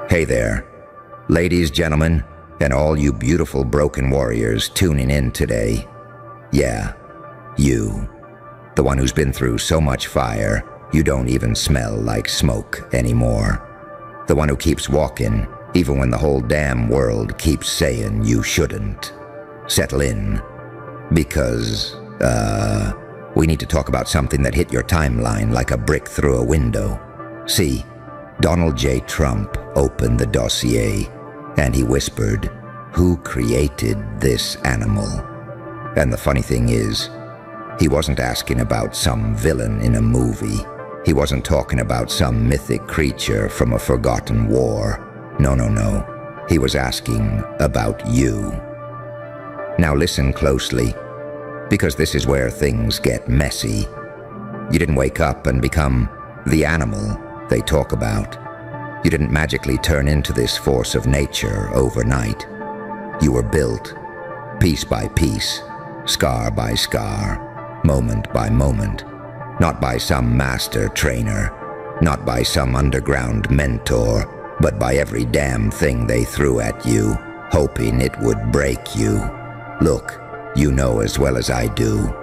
Hey there, ladies, gentlemen, and all you beautiful broken warriors tuning in today. Yeah, you, the one who's been through so much fire, you don't even smell like smoke anymore. The one who keeps walking, even when the whole damn world keeps saying you shouldn't. Settle in, because, we need to talk about something that hit your timeline like a brick through a window. See, Donald J. Trump opened the dossier, and he whispered, "Who created this animal?" And the funny thing is, he wasn't asking about some villain in a movie. He wasn't talking about some mythic creature from a forgotten war. No. He was asking about you. Now listen closely, because this is where things get messy. You didn't wake up and become the animal they talk about. You didn't magically turn into this force of nature overnight. You were built, piece by piece, scar by scar, moment by moment, not by some master trainer, not by some underground mentor, but by every damn thing they threw at you, hoping it would break you. Look, you know as well as I do,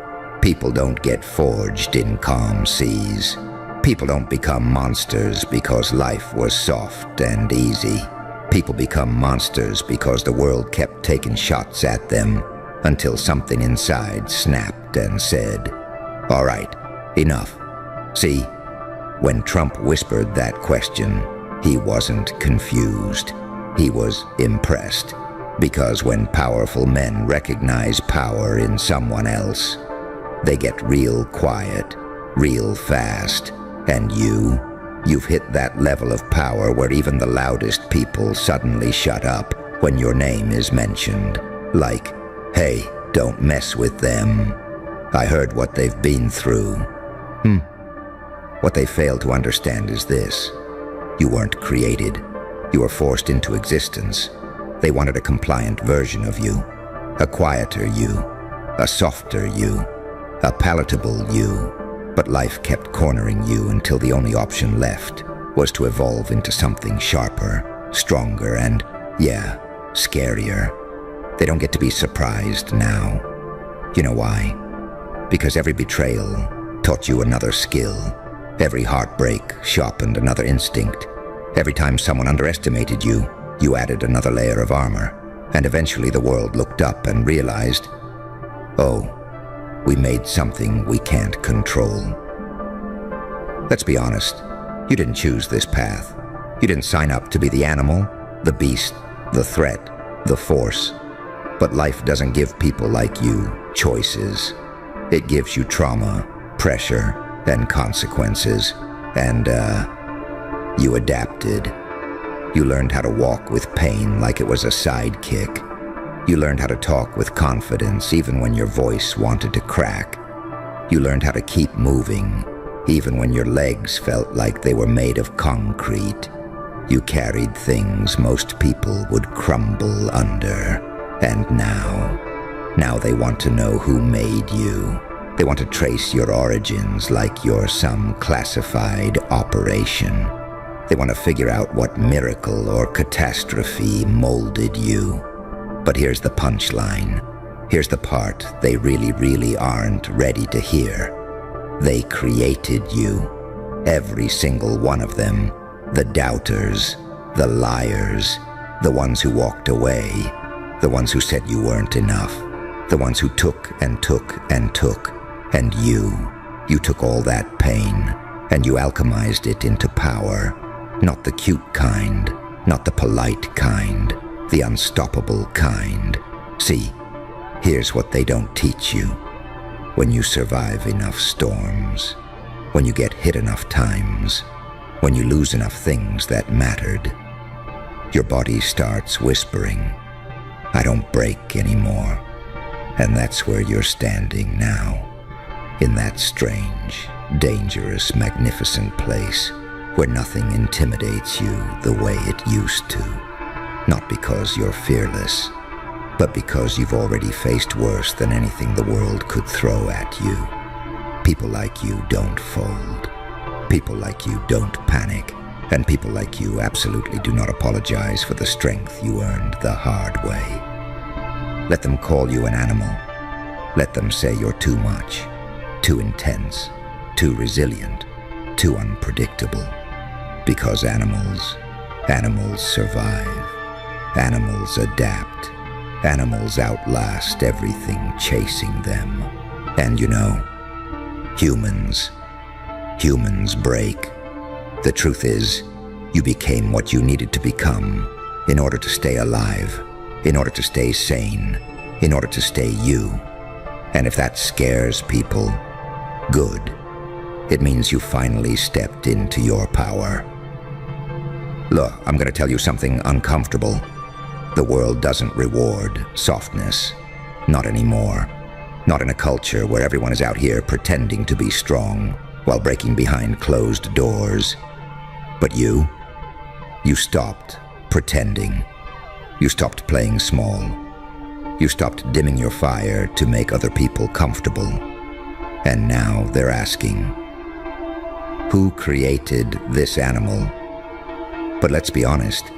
people don't get forged in calm seas. People don't become monsters because life was soft and easy. People become monsters because the world kept taking shots at them until something inside snapped and said, "All right, enough." See, when Trump whispered that question, he wasn't confused. He was impressed, because when powerful men recognize power in someone else, they get real quiet, real fast. And you've hit that level of power where even the loudest people suddenly shut up when your name is mentioned. Like, "Hey, don't mess with them. I heard what they've been through." What they fail to understand is this. You weren't created. You were forced into existence. They wanted a compliant version of you, a quieter you, a softer you, a palatable you. But life kept cornering you until the only option left was to evolve into something sharper, stronger, and, yeah, scarier. They don't get to be surprised now. You know why? Because every betrayal taught you another skill. Every heartbreak sharpened another instinct. Every time someone underestimated you, you added another layer of armor. And eventually the world looked up and realized, oh, we made something we can't control. Let's be honest, you didn't choose this path. You didn't sign up to be the animal, the beast, the threat, the force. But life doesn't give people like you choices. It gives you trauma, pressure, and consequences. And, you adapted. You learned how to walk with pain like it was a sidekick. You learned how to talk with confidence even when your voice wanted to crack. You learned how to keep moving even when your legs felt like they were made of concrete. You carried things most people would crumble under. And now they want to know who made you. They want to trace your origins like you're some classified operation. They want to figure out what miracle or catastrophe molded you. But here's the punchline. Here's the part they really aren't ready to hear. They created you. Every single one of them. The doubters, the liars, the ones who walked away, the ones who said you weren't enough, the ones who took and took and took. And you took all that pain and you alchemized it into power. Not the cute kind, not the polite kind, the unstoppable kind. See, here's what they don't teach you. When you survive enough storms, when you get hit enough times, when you lose enough things that mattered, your body starts whispering, "I don't break anymore." And that's where you're standing now, in that strange, dangerous, magnificent place where nothing intimidates you the way it used to. Not because you're fearless, but because you've already faced worse than anything the world could throw at you. People like you don't fold. People like you don't panic. And people like you absolutely do not apologize for the strength you earned the hard way. Let them call you an animal. Let them say you're too much, too intense, too resilient, too unpredictable. Because animals survive. Animals adapt. Animals outlast everything chasing them. And you know, humans break. The truth is, you became what you needed to become in order to stay alive, in order to stay sane, in order to stay you. And if that scares people, good. It means you finally stepped into your power. Look, I'm going to tell you something uncomfortable. The world doesn't reward softness. Not anymore. Not in a culture where everyone is out here pretending to be strong while breaking behind closed doors. But you stopped pretending. You stopped playing small. You stopped dimming your fire to make other people comfortable. And now they're asking, who created this animal? But let's be honest,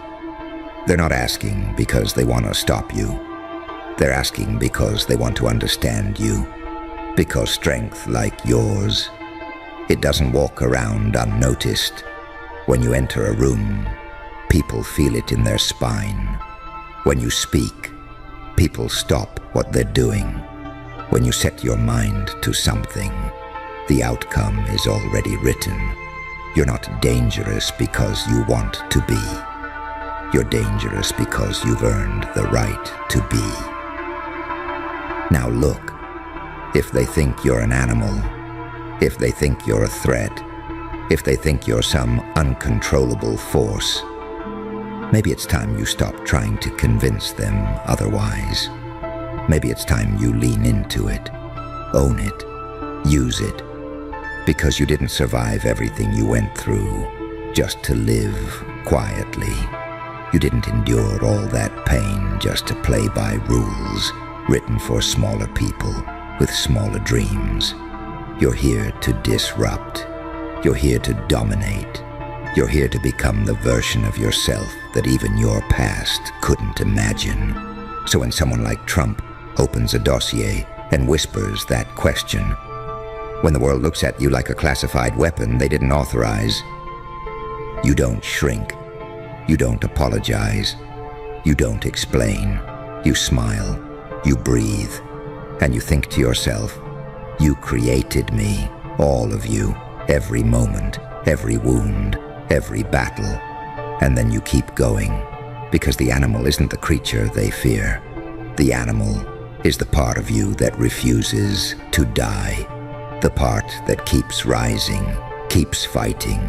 they're not asking because they want to stop you. They're asking because they want to understand you. Because strength like yours, it doesn't walk around unnoticed. When you enter a room, people feel it in their spine. When you speak, people stop what they're doing. When you set your mind to something, the outcome is already written. You're not dangerous because you want to be. You're dangerous because you've earned the right to be. Now look, if they think you're an animal, if they think you're a threat, if they think you're some uncontrollable force, maybe it's time you stop trying to convince them otherwise. Maybe it's time you lean into it, own it, use it, because you didn't survive everything you went through just to live quietly. You didn't endure all that pain just to play by rules written for smaller people with smaller dreams. You're here to disrupt. You're here to dominate. You're here to become the version of yourself that even your past couldn't imagine. So when someone like Trump opens a dossier and whispers that question, when the world looks at you like a classified weapon they didn't authorize, you don't shrink. You don't apologize. You don't explain. You smile. You breathe. And you think to yourself, you created me, all of you, every moment, every wound, every battle. And then you keep going, because the animal isn't the creature they fear. The animal is the part of you that refuses to die. The part that keeps rising, keeps fighting,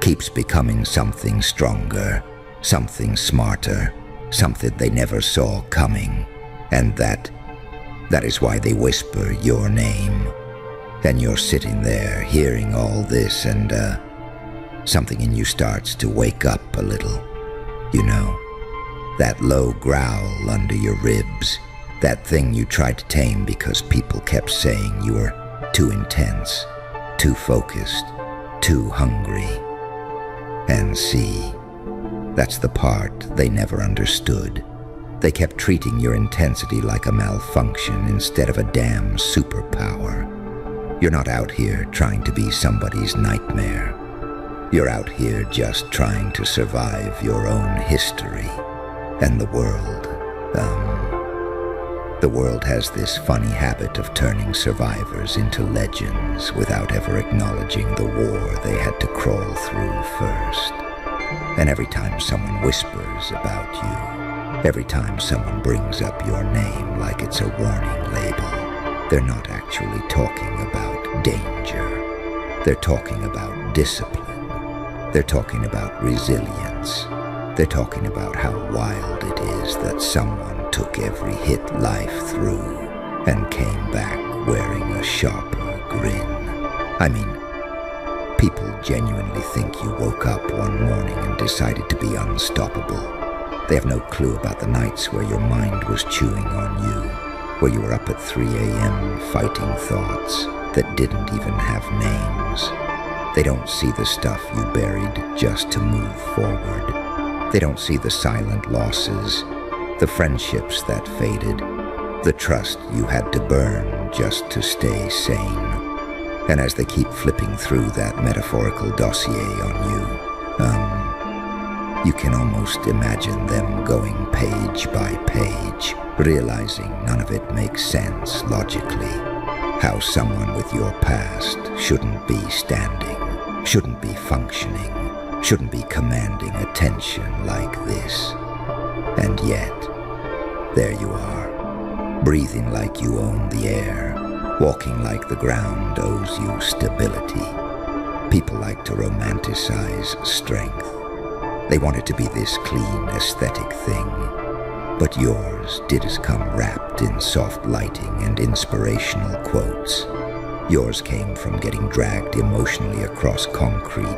keeps becoming something stronger, something smarter, something they never saw coming. And that is why they whisper your name. And you're sitting there hearing all this and something in you starts to wake up a little. You know, that low growl under your ribs, that thing you tried to tame because people kept saying you were too intense, too focused, too hungry. And see, that's the part they never understood. They kept treating your intensity like a malfunction instead of a damn superpower. You're not out here trying to be somebody's nightmare. You're out here just trying to survive your own history. And the world has this funny habit of turning survivors into legends without ever acknowledging the war they had to crawl through first. And every time someone whispers about you, every time someone brings up your name like it's a warning label, they're not actually talking about danger. They're talking about discipline. They're talking about resilience. They're talking about how wild it is that someone took every hit life threw and came back wearing a sharper grin. I mean, people genuinely think you woke up one morning and decided to be unstoppable. They have no clue about the nights where your mind was chewing on you, where you were up at 3 a.m. fighting thoughts that didn't even have names. They don't see the stuff you buried just to move forward. They don't see the silent losses, the friendships that faded, the trust you had to burn just to stay sane. And as they keep flipping through that metaphorical dossier on you can almost imagine them going page by page, realizing none of it makes sense logically. How someone with your past shouldn't be standing, shouldn't be functioning, shouldn't be commanding attention like this. And yet, there you are, breathing like you own the air, walking like the ground owes you stability. People like to romanticize strength. They want it to be this clean, aesthetic thing. But yours did come wrapped in soft lighting and inspirational quotes. Yours came from getting dragged emotionally across concrete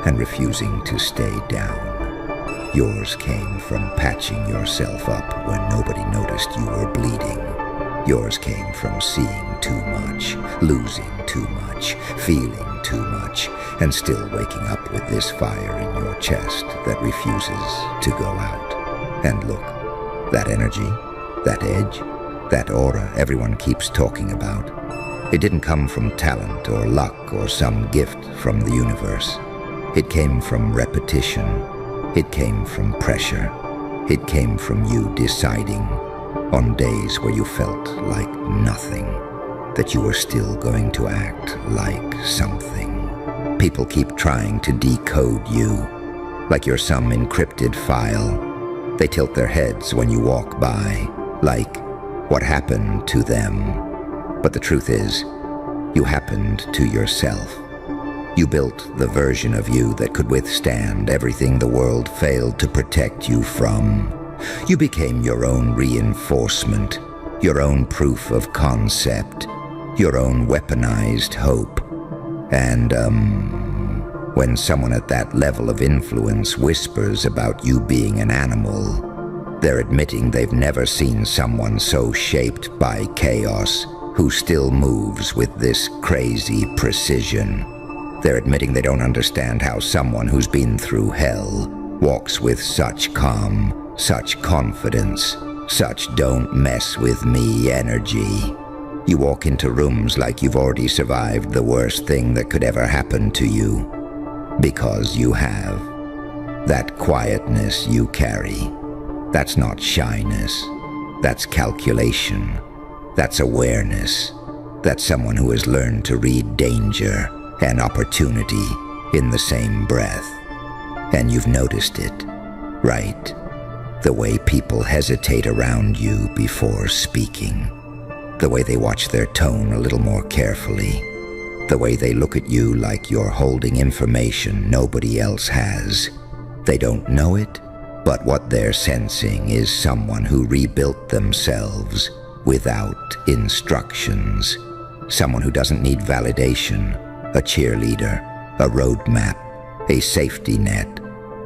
and refusing to stay down. Yours came from patching yourself up when nobody noticed you were bleeding. Yours came from seeing too much, losing too much, feeling too much, and still waking up with this fire in your chest that refuses to go out. And look, that energy, that edge, that aura everyone keeps talking about, it didn't come from talent or luck or some gift from the universe. It came from repetition. It came from pressure. It came from you deciding, on days where you felt like nothing, that you were still going to act like something. People keep trying to decode you, like you're some encrypted file. They tilt their heads when you walk by, like, what happened to them? But the truth is, you happened to yourself. You built the version of you that could withstand everything the world failed to protect you from. You became your own reinforcement, your own proof of concept, your own weaponized hope. And, when someone at that level of influence whispers about you being an animal, they're admitting they've never seen someone so shaped by chaos who still moves with this crazy precision. They're admitting they don't understand how someone who's been through hell walks with such calm, such confidence, such don't mess with me energy. You walk into rooms like you've already survived the worst thing that could ever happen to you. Because you have. That quietness you carry, that's not shyness. That's calculation. That's awareness. That's someone who has learned to read danger and opportunity in the same breath. And you've noticed it, right? The way people hesitate around you before speaking. The way they watch their tone a little more carefully. The way they look at you like you're holding information nobody else has. They don't know it, but what they're sensing is someone who rebuilt themselves without instructions. Someone who doesn't need validation, a cheerleader, a roadmap, a safety net.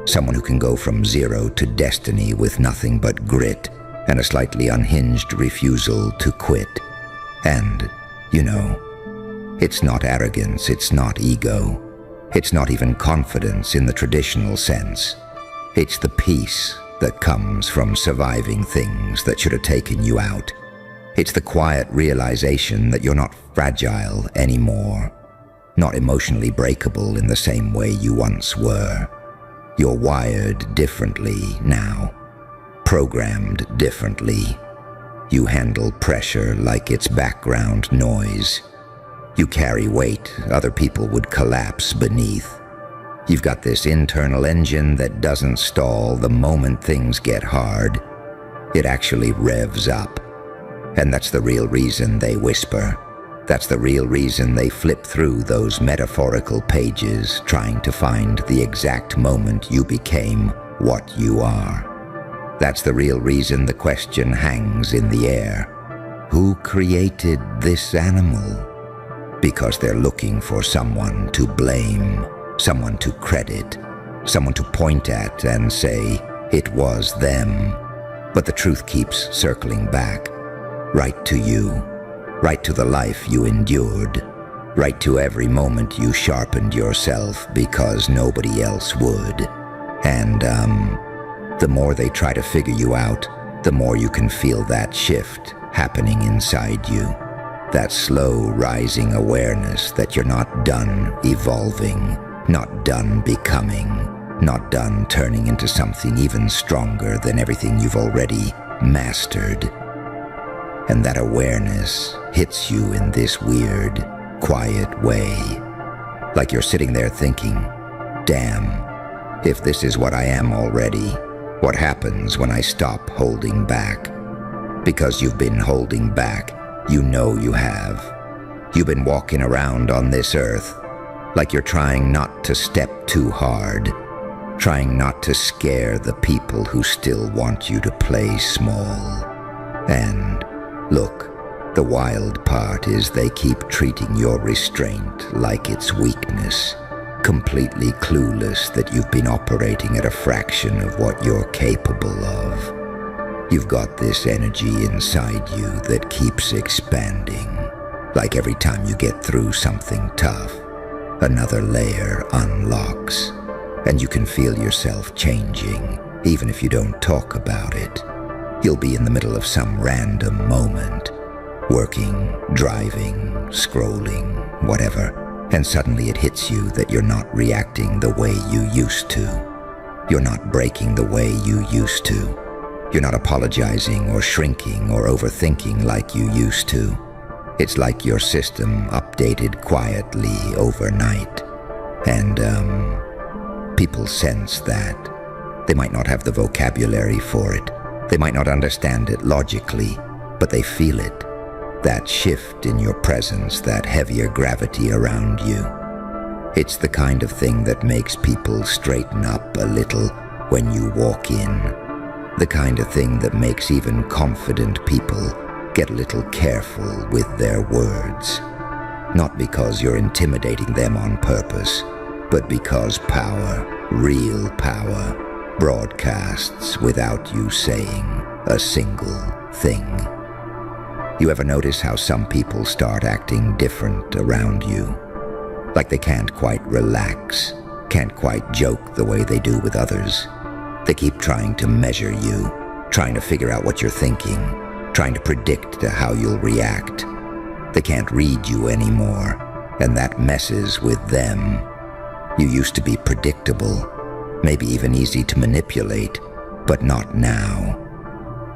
Someone who can go from zero to destiny with nothing but grit and a slightly unhinged refusal to quit. And, it's not arrogance, it's not ego. It's not even confidence in the traditional sense. It's the peace that comes from surviving things that should have taken you out. It's the quiet realization that you're not fragile anymore, not emotionally breakable in the same way you once were. You're wired differently now, programmed differently. You handle pressure like it's background noise. You carry weight other people would collapse beneath. You've got this internal engine that doesn't stall the moment things get hard. It actually revs up. And that's the real reason they whisper. That's the real reason they flip through those metaphorical pages trying to find the exact moment you became what you are. That's the real reason the question hangs in the air. Who created this animal? Because they're looking for someone to blame, someone to credit, someone to point at and say, it was them. But the truth keeps circling back, right to you, right to the life you endured, right to every moment you sharpened yourself because nobody else would. And, the more they try to figure you out, the more you can feel that shift happening inside you. That slow rising awareness that you're not done evolving, not done becoming, not done turning into something even stronger than everything you've already mastered. And that awareness hits you in this weird, quiet way. Like you're sitting there thinking, damn, if this is what I am already, what happens when I stop holding back? Because you've been holding back, you know you have. You've been walking around on this earth like you're trying not to step too hard, trying not to scare the people who still want you to play small. And look, the wild part is they keep treating your restraint like it's weakness, completely clueless that you've been operating at a fraction of what you're capable of. You've got this energy inside you that keeps expanding, like every time you get through something tough, another layer unlocks, and you can feel yourself changing, even if you don't talk about it. You'll be in the middle of some random moment, working, driving, scrolling, whatever, and suddenly it hits you that you're not reacting the way you used to. You're not breaking the way you used to. You're not apologizing or shrinking or overthinking like you used to. It's like your system updated quietly overnight. And, people sense that. They might not have the vocabulary for it. They might not understand it logically, but they feel it. That shift in your presence, that heavier gravity around you. It's the kind of thing that makes people straighten up a little when you walk in. The kind of thing that makes even confident people get a little careful with their words. Not because you're intimidating them on purpose, but because power, real power, broadcasts without you saying a single thing. You ever notice how some people start acting different around you? Like they can't quite relax, can't quite joke the way they do with others. They keep trying to measure you, trying to figure out what you're thinking, trying to predict how you'll react. They can't read you anymore, and that messes with them. You used to be predictable, maybe even easy to manipulate, but not now.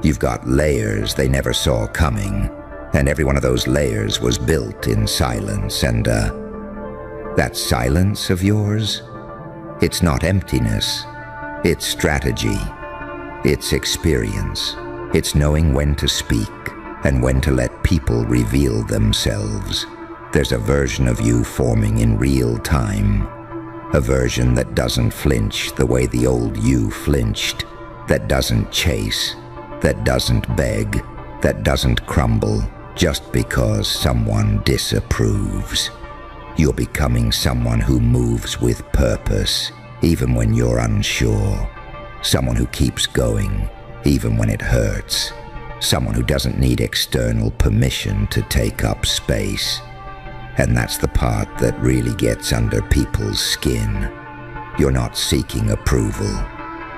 You've got layers they never saw coming, and every one of those layers was built in silence, and that silence of yours, it's not emptiness, it's strategy, it's experience, it's knowing when to speak and when to let people reveal themselves. There's a version of you forming in real time, a version that doesn't flinch the way the old you flinched, that doesn't chase, that doesn't beg, that doesn't crumble just because someone disapproves. You're becoming someone who moves with purpose, even when you're unsure. Someone who keeps going, even when it hurts. Someone who doesn't need external permission to take up space. And that's the part that really gets under people's skin. You're not seeking approval.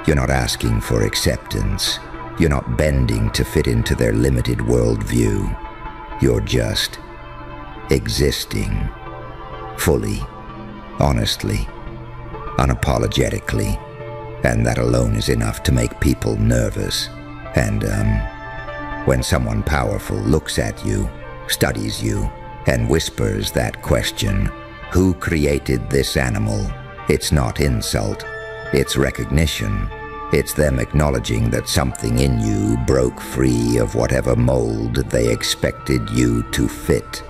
You're not asking for acceptance. You're not bending to fit into their limited worldview. You're just existing. Fully, honestly, unapologetically. And that alone is enough to make people nervous. And, when someone powerful looks at you, studies you, and whispers that question, who created this animal? It's not insult, it's recognition. It's them acknowledging that something in you broke free of whatever mold they expected you to fit.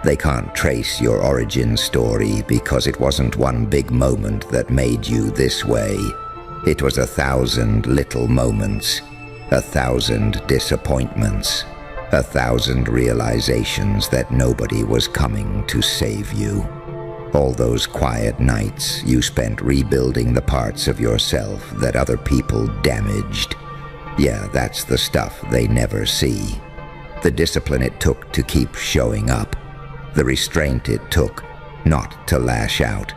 They can't trace your origin story because it wasn't one big moment that made you this way. It was 1,000 little moments, 1,000 disappointments, 1,000 realizations that nobody was coming to save you. All those quiet nights you spent rebuilding the parts of yourself that other people damaged. Yeah, that's the stuff they never see. The discipline it took to keep showing up. the restraint it took not to lash out,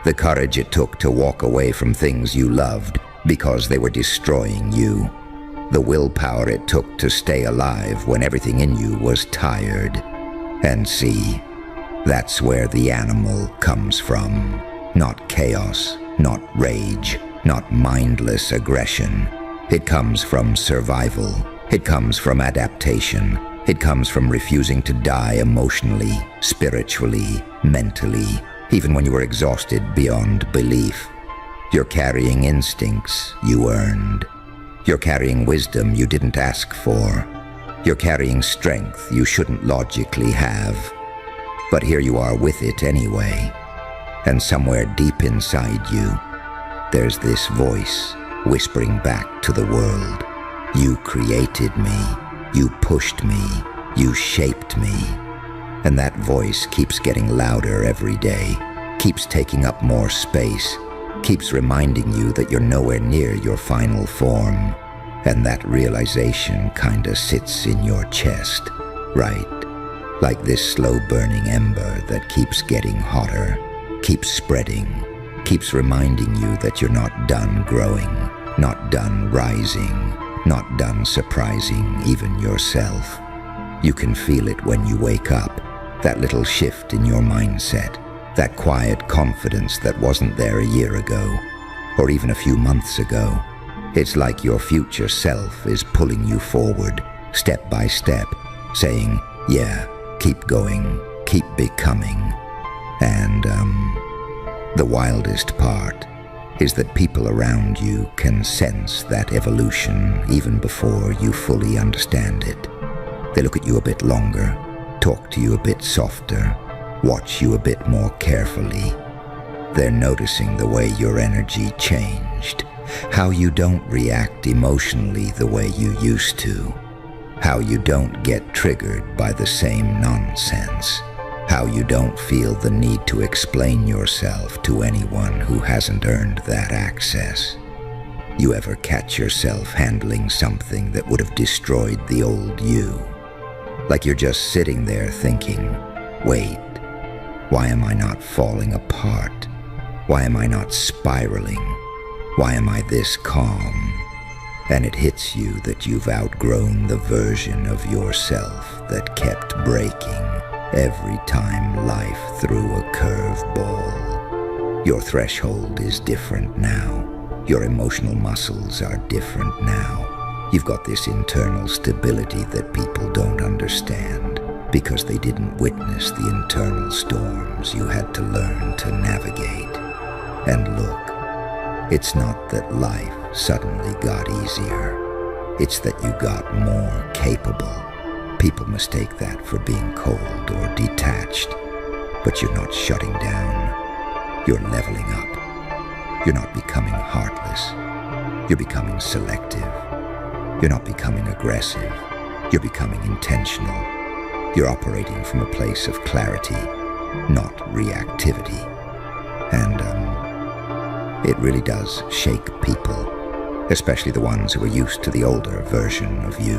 the courage it took to walk away from things you loved because they were destroying you, the willpower it took to stay alive when everything in you was tired. And see, that's where the animal comes from. Not chaos, not rage, not mindless aggression. It comes from survival. It comes from adaptation. It comes from refusing to die emotionally, spiritually, mentally, even when you were exhausted beyond belief. You're carrying instincts you earned. You're carrying wisdom you didn't ask for. You're carrying strength you shouldn't logically have. But here you are with it anyway. And somewhere deep inside you, there's this voice whispering back to the world. You created me. You pushed me. You shaped me. And that voice keeps getting louder every day, keeps taking up more space, keeps reminding you that you're nowhere near your final form. And that realization kinda sits in your chest, right? Like this slow-burning ember that keeps getting hotter, keeps spreading, keeps reminding you that you're not done growing, not done rising, not done surprising even yourself. You can feel it when you wake up, that little shift in your mindset, that quiet confidence that wasn't there a year ago, or even a few months ago. It's like your future self is pulling you forward, step by step, saying, yeah, keep going, keep becoming. And, the wildest part is that people around you can sense that evolution even before you fully understand it. They look at you a bit longer, talk to you a bit softer, watch you a bit more carefully. They're noticing the way your energy changed, how you don't react emotionally the way you used to, how you don't get triggered by the same nonsense, how you don't feel the need to explain yourself to anyone who hasn't earned that access. You ever catch yourself handling something that would have destroyed the old you? Like you're just sitting there thinking, wait, why am I not falling apart? Why am I not spiraling? Why am I this calm? And it hits you that you've outgrown the version of yourself that kept breaking every time life threw a curveball. Your threshold is different now. Your emotional muscles are different now. You've got this internal stability that people don't understand because they didn't witness the internal storms you had to learn to navigate. And look, it's not that life suddenly got easier. It's that you got more capable. People mistake that for being cold or detached. But you're not shutting down. You're leveling up. You're not becoming heartless. You're becoming selective. You're not becoming aggressive. You're becoming intentional. You're operating from a place of clarity, not reactivity. And, it really does shake people, especially the ones who are used to the older version of you,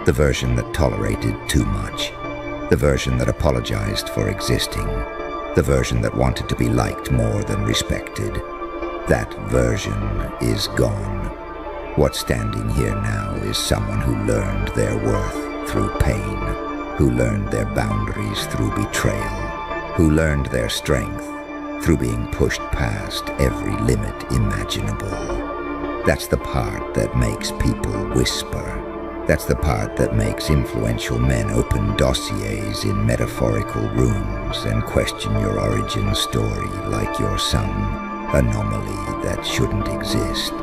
the version that tolerated too much, the version that apologized for existing, the version that wanted to be liked more than respected. That version is gone. What's standing here now is someone who learned their worth through pain, who learned their boundaries through betrayal, who learned their strength through being pushed past every limit imaginable. That's the part that makes people whisper. That's the part that makes influential men open dossiers in metaphorical rooms and question your origin story like you're some anomaly that shouldn't exist.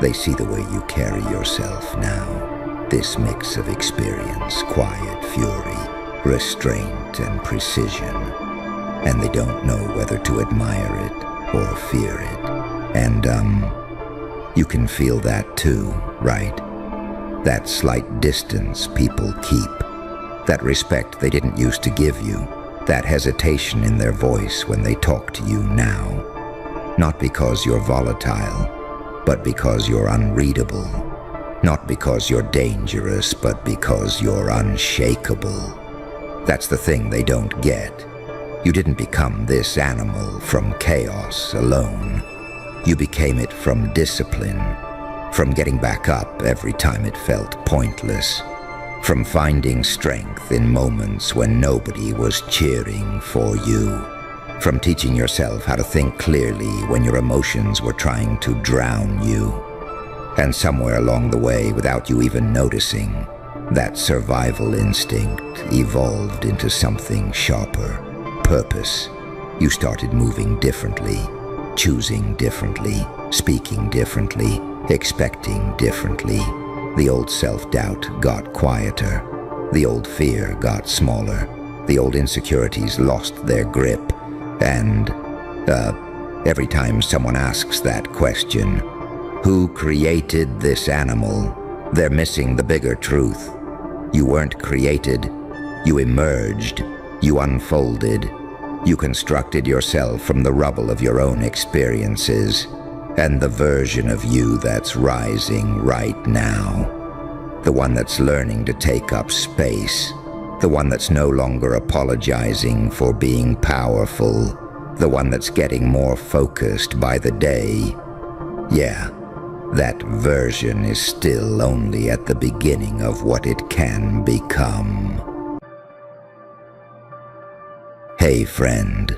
They see the way you carry yourself now, this mix of experience, quiet fury, restraint, and precision. And they don't know whether to admire it or fear it. And, you can feel that too, right? That slight distance people keep, that respect they didn't used to give you, that hesitation in their voice when they talk to you now. Not because you're volatile, but because you're unreadable. Not because you're dangerous, but because you're unshakable. That's the thing they don't get. You didn't become this animal from chaos alone. You became it from discipline, from getting back up every time it felt pointless, from finding strength in moments when nobody was cheering for you, from teaching yourself how to think clearly when your emotions were trying to drown you. And somewhere along the way, without you even noticing, that survival instinct evolved into something sharper. Purpose. You started moving differently, choosing differently, speaking differently, expecting differently. The old self-doubt got quieter. The old fear got smaller. The old insecurities lost their grip. And, every time someone asks that question, who created this animal? They're missing the bigger truth. You weren't created. You emerged. You unfolded. You constructed yourself from the rubble of your own experiences and the version of you that's rising right now. The one that's learning to take up space. The one that's no longer apologizing for being powerful. The one that's getting more focused by the day. Yeah, that version is still only at the beginning of what it can become. Hey friend,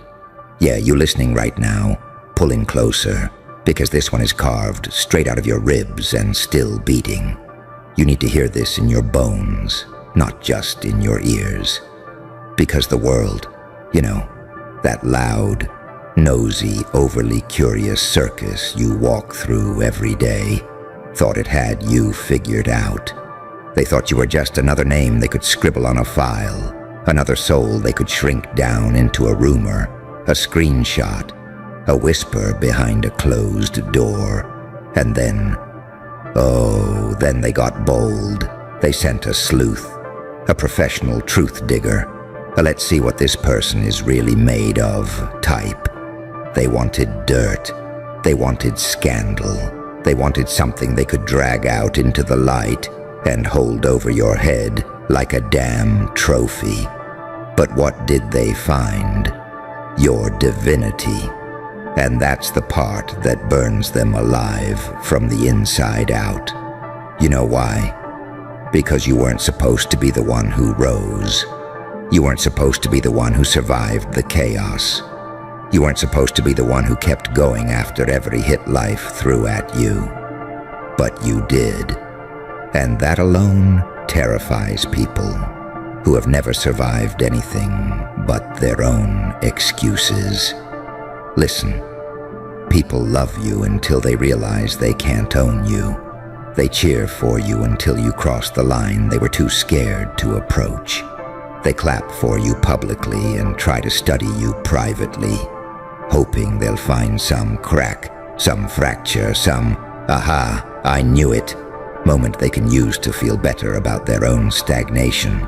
yeah, you listening right now, pull in closer, because this one is carved straight out of your ribs and still beating. You need to hear this in your bones, not just in your ears. Because the world, you know, that loud, nosy, overly curious circus you walk through every day, thought it had you figured out. They thought you were just another name they could scribble on a file, another soul they could shrink down into a rumor, a screenshot, a whisper behind a closed door. And then, then they got bold. They sent a sleuth, a professional truth digger, a let's see what this person is really made of type. They wanted dirt. They wanted scandal. They wanted something they could drag out into the light and hold over your head like a damn trophy. But what did they find? Your divinity. And that's the part that burns them alive from the inside out. You know why? Because you weren't supposed to be the one who rose. You weren't supposed to be the one who survived the chaos. You weren't supposed to be the one who kept going after every hit life threw at you. But you did. And that alone terrifies people who have never survived anything but their own excuses. Listen, people love you until they realize they can't own you. They cheer for you until you cross the line they were too scared to approach. They clap for you publicly and try to study you privately, hoping they'll find some crack, some fracture, some aha, I knew it moment they can use to feel better about their own stagnation.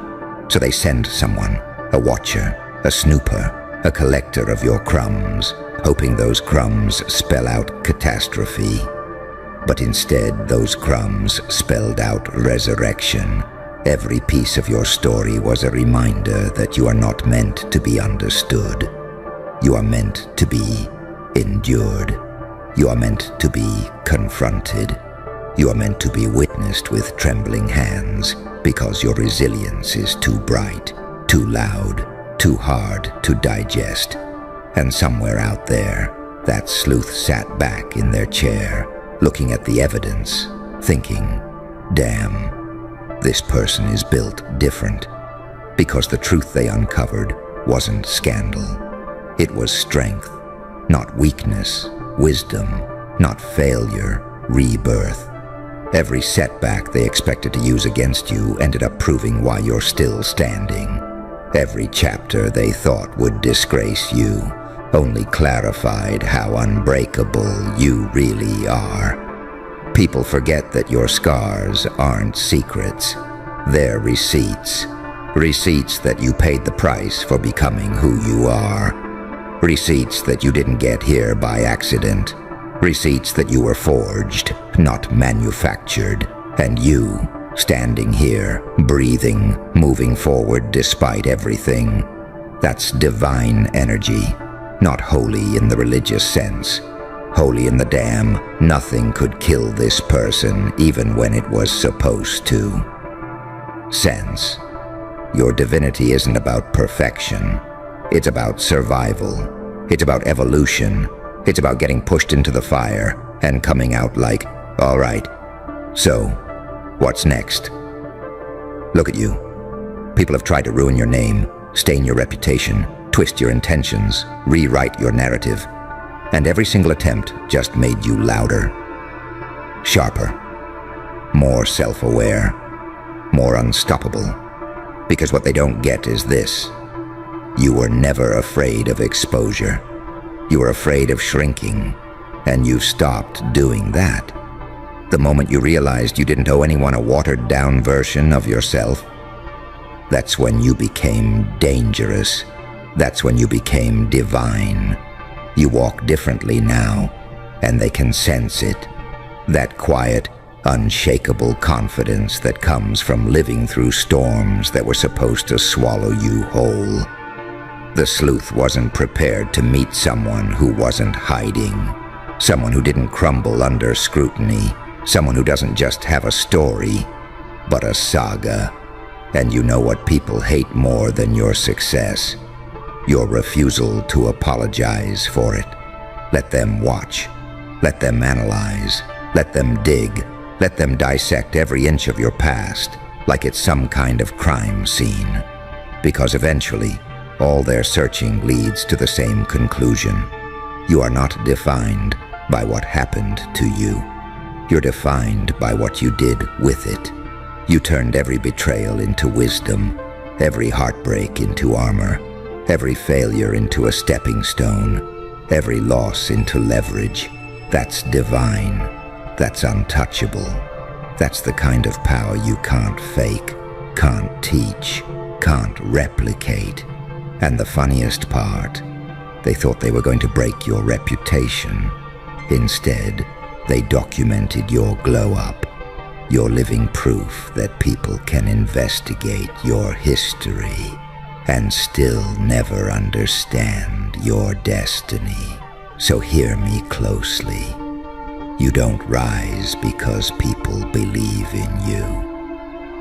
So they send someone, a watcher, a snooper, a collector of your crumbs, hoping those crumbs spell out catastrophe. But instead, those crumbs spelled out resurrection. Every piece of your story was a reminder that you are not meant to be understood. You are meant to be endured. You are meant to be confronted. You are meant to be witnessed with trembling hands because your resilience is too bright, too loud, too hard to digest. And somewhere out there, that sleuth sat back in their chair, looking at the evidence, thinking, damn, this person is built different. Because the truth they uncovered wasn't scandal. It was strength, not weakness, wisdom, not failure, rebirth. Every setback they expected to use against you ended up proving why you're still standing. Every chapter they thought would disgrace you only clarified how unbreakable you really are. People forget that your scars aren't secrets. They're receipts. Receipts that you paid the price for becoming who you are. Receipts that you didn't get here by accident. Receipts that you were forged, not manufactured. And you, Standing here, breathing, moving forward despite everything. That's divine energy, not holy in the religious sense. Holy in the damn, nothing could kill this person even when it was supposed to. Sense. Your divinity isn't about perfection. It's about survival. It's about evolution. It's about getting pushed into the fire and coming out like, all right, so what's next? Look at you. People have tried to ruin your name, stain your reputation, twist your intentions, rewrite your narrative. And every single attempt just made you louder, sharper, more self-aware, more unstoppable. Because what they don't get is this. You were never afraid of exposure. You were afraid of shrinking, and you've stopped doing that. The moment you realized you didn't owe anyone a watered-down version of yourself, that's when you became dangerous. That's when you became divine. You walk differently now, and they can sense it. That quiet, unshakable confidence that comes from living through storms that were supposed to swallow you whole. The sleuth wasn't prepared to meet someone who wasn't hiding, someone who didn't crumble under scrutiny, someone who doesn't just have a story, but a saga. And you know what people hate more than your success? Your refusal to apologize for it. Let them watch. Let them analyze. Let them dig. Let them dissect every inch of your past like it's some kind of crime scene. Because eventually, all their searching leads to the same conclusion. You are not defined by what happened to you. You're defined by what you did with it. You turned every betrayal into wisdom, every heartbreak into armor, every failure into a stepping stone, every loss into leverage. That's divine. That's untouchable. That's the kind of power you can't fake, can't teach, can't replicate. And the funniest part, they thought they were going to break your reputation. Instead, they documented your glow-up, your living proof that people can investigate your history and still never understand your destiny. So hear me closely. You don't rise because people believe in you.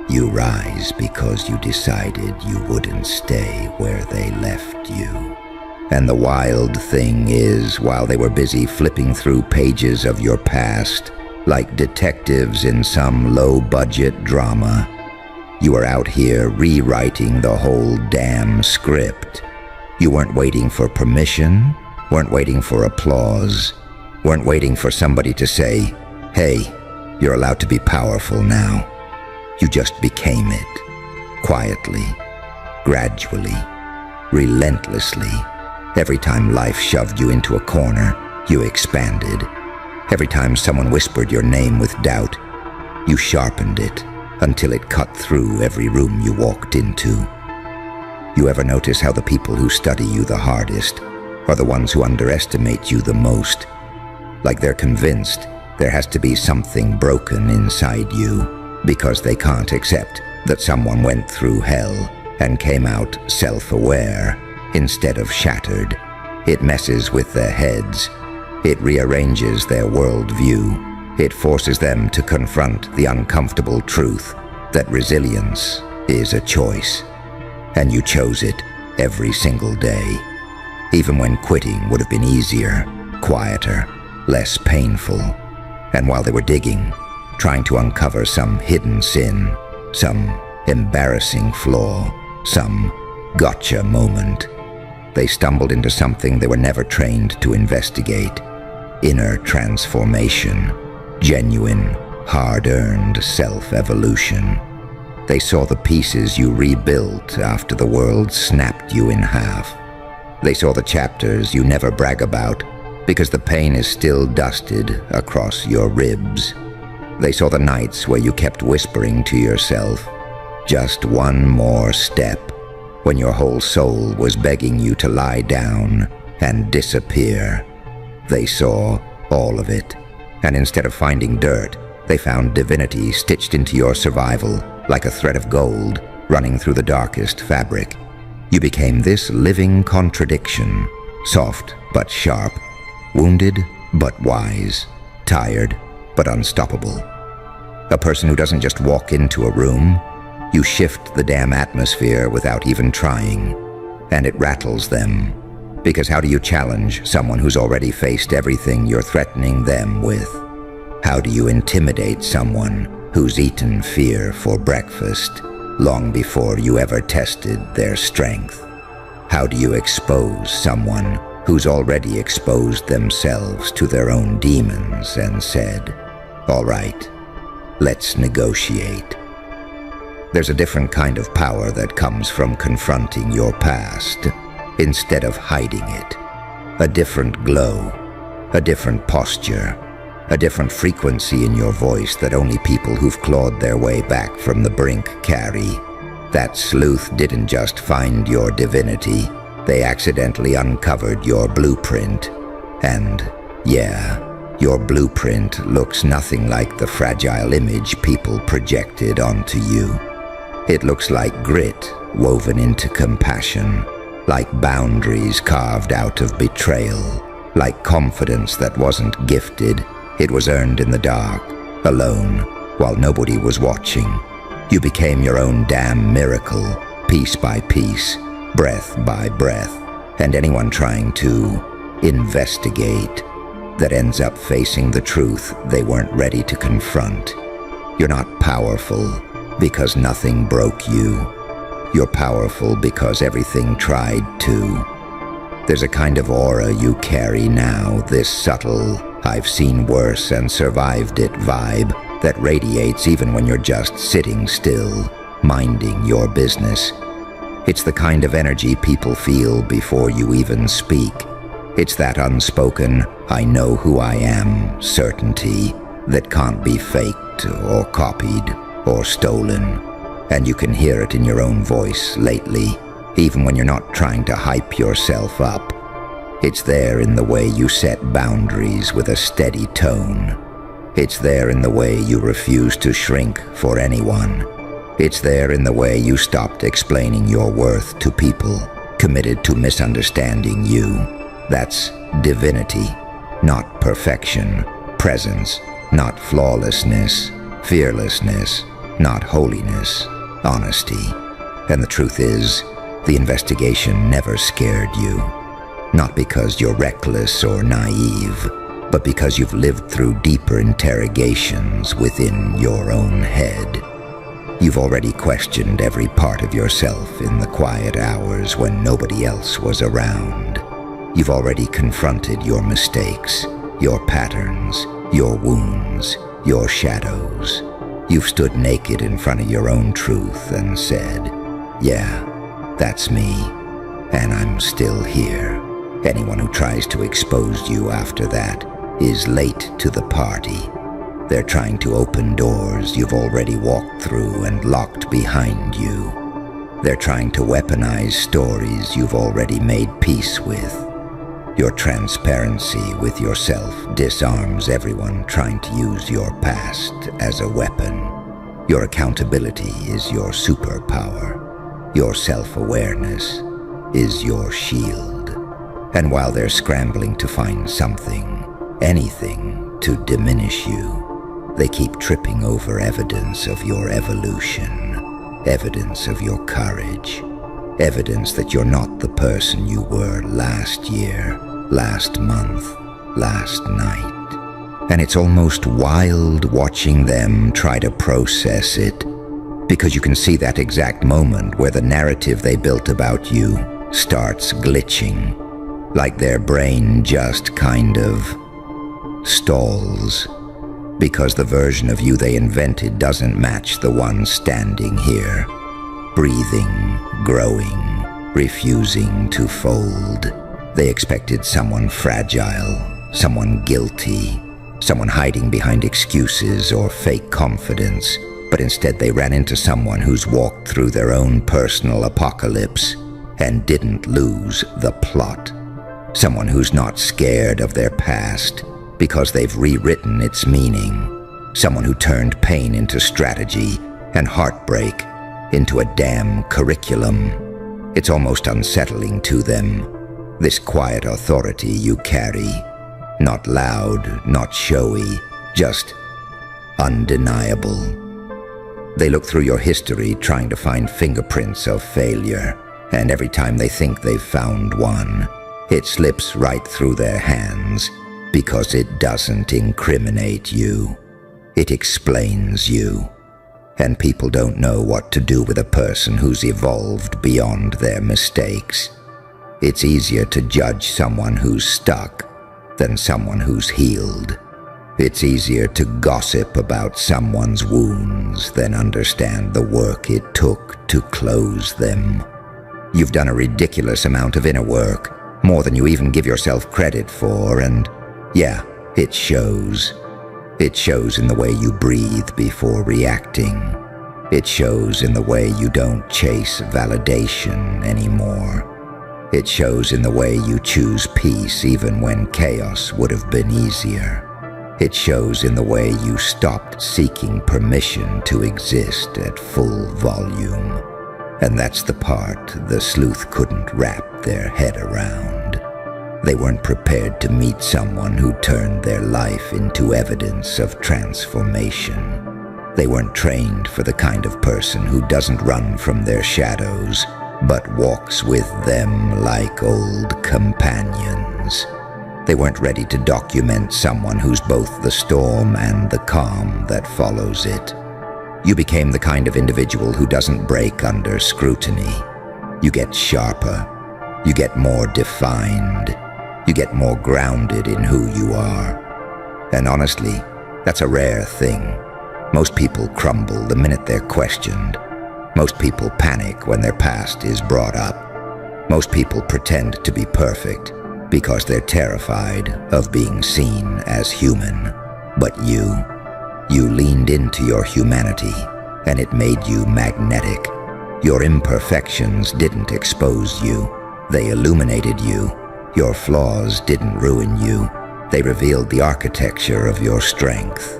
You rise because you decided you wouldn't stay where they left you. And the wild thing is, while they were busy flipping through pages of your past, like detectives in some low-budget drama, you were out here rewriting the whole damn script. You weren't waiting for permission, weren't waiting for applause, weren't waiting for somebody to say, hey, you're allowed to be powerful now. You just became it, quietly, gradually, relentlessly. Every time life shoved you into a corner, you expanded. Every time someone whispered your name with doubt, you sharpened it until it cut through every room you walked into. You ever notice how the people who study you the hardest are the ones who underestimate you the most? Like they're convinced there has to be something broken inside you, because they can't accept that someone went through hell and came out self-aware instead of shattered. It messes with their heads. It rearranges their worldview. It forces them to confront the uncomfortable truth that resilience is a choice. And you chose it every single day, even when quitting would have been easier, quieter, less painful. And while they were digging, trying to uncover some hidden sin, some embarrassing flaw, some gotcha moment, they stumbled into something they were never trained to investigate. Inner transformation, genuine, hard-earned self-evolution. They saw the pieces you rebuilt after the world snapped you in half. They saw the chapters you never brag about because the pain is still dusted across your ribs. They saw the nights where you kept whispering to yourself, just one more step, when your whole soul was begging you to lie down and disappear. They saw all of it, and instead of finding dirt, They found divinity stitched into your survival like a thread of gold running through the darkest fabric. You became this living contradiction, soft but sharp, wounded but wise, tired but unstoppable. A person who doesn't just walk into a room, you shift the damn atmosphere without even trying, and it rattles them. Because how do you challenge someone who's already faced everything you're threatening them with? How do you intimidate someone who's eaten fear for breakfast long before you ever tested their strength? How do you expose someone who's already exposed themselves to their own demons and said, "All right, let's negotiate"? There's a different kind of power that comes from confronting your past instead of hiding it. A different glow, a different posture, a different frequency in your voice that only people who've clawed their way back from the brink carry. That sleuth didn't just find your divinity, they accidentally uncovered your blueprint. And, yeah, your blueprint looks nothing like the fragile image people projected onto you. It looks like grit woven into compassion, like boundaries carved out of betrayal, like confidence that wasn't gifted. It was earned in the dark, alone, while nobody was watching. You became your own damn miracle, piece by piece, breath by breath, and anyone trying to investigate that ends up facing the truth they weren't ready to confront. You're not powerful because nothing broke you. You're powerful because everything tried to. There's a kind of aura you carry now, this subtle, I've seen worse and survived it vibe that radiates even when you're just sitting still, minding your business. It's the kind of energy people feel before you even speak. It's that unspoken, I know who I am certainty that can't be faked or copied or stolen. And you can hear it in your own voice lately, even when you're not trying to hype yourself up. It's there in the way you set boundaries with a steady tone. It's there in the way you refuse to shrink for anyone. It's there in the way you stopped explaining your worth to people committed to misunderstanding you. That's divinity, not perfection. Presence, not flawlessness. Fearlessness, not holiness. Honesty. And the truth is, the investigation never scared you. Not because you're reckless or naive, but because you've lived through deeper interrogations within your own head. You've already questioned every part of yourself in the quiet hours when nobody else was around. You've already confronted your mistakes, your patterns, your wounds, your shadows. You've stood naked in front of your own truth and said, yeah, that's me, and I'm still here. Anyone who tries to expose you after that is late to the party. They're trying to open doors you've already walked through and locked behind you. They're trying to weaponize stories you've already made peace with. Your transparency with yourself disarms everyone trying to use your past as a weapon. Your accountability is your superpower. Your self-awareness is your shield. And while they're scrambling to find something, anything to diminish you, they keep tripping over evidence of your evolution, evidence of your courage, evidence that you're not the person you were last year, last month, last night. And it's almost wild watching them try to process it, because you can see that exact moment where the narrative they built about you starts glitching, like their brain just kind of stalls, because the version of you they invented doesn't match the one standing here, breathing, growing, refusing to fold. They expected someone fragile, someone guilty, someone hiding behind excuses or fake confidence, but instead they ran into someone who's walked through their own personal apocalypse and didn't lose the plot. Someone who's not scared of their past because they've rewritten its meaning. Someone who turned pain into strategy and heartbreak into a damn curriculum. It's almost unsettling to them, this quiet authority you carry. Not loud, not showy, just undeniable. They look through your history trying to find fingerprints of failure, and every time they think they've found one, it slips right through their hands because it doesn't incriminate you. It explains you. And people don't know what to do with a person who's evolved beyond their mistakes. It's easier to judge someone who's stuck than someone who's healed. It's easier to gossip about someone's wounds than understand the work it took to close them. You've done a ridiculous amount of inner work, more than you even give yourself credit for, and yeah, it shows. It shows in the way you breathe before reacting. It shows in the way you don't chase validation anymore. It shows in the way you choose peace even when chaos would have been easier. It shows in the way you stopped seeking permission to exist at full volume. And that's the part the sleuth couldn't wrap their head around. They weren't prepared to meet someone who turned their life into evidence of transformation. They weren't trained for the kind of person who doesn't run from their shadows, but walks with them like old companions. They weren't ready to document someone who's both the storm and the calm that follows it. You became the kind of individual who doesn't break under scrutiny. You get sharper. You get more defined. You get more grounded in who you are. And honestly, that's a rare thing. Most people crumble the minute they're questioned. Most people panic when their past is brought up. Most people pretend to be perfect because they're terrified of being seen as human. But you leaned into your humanity, and it made you magnetic. Your imperfections didn't expose you. They illuminated you. Your flaws didn't ruin you. They revealed the architecture of your strength.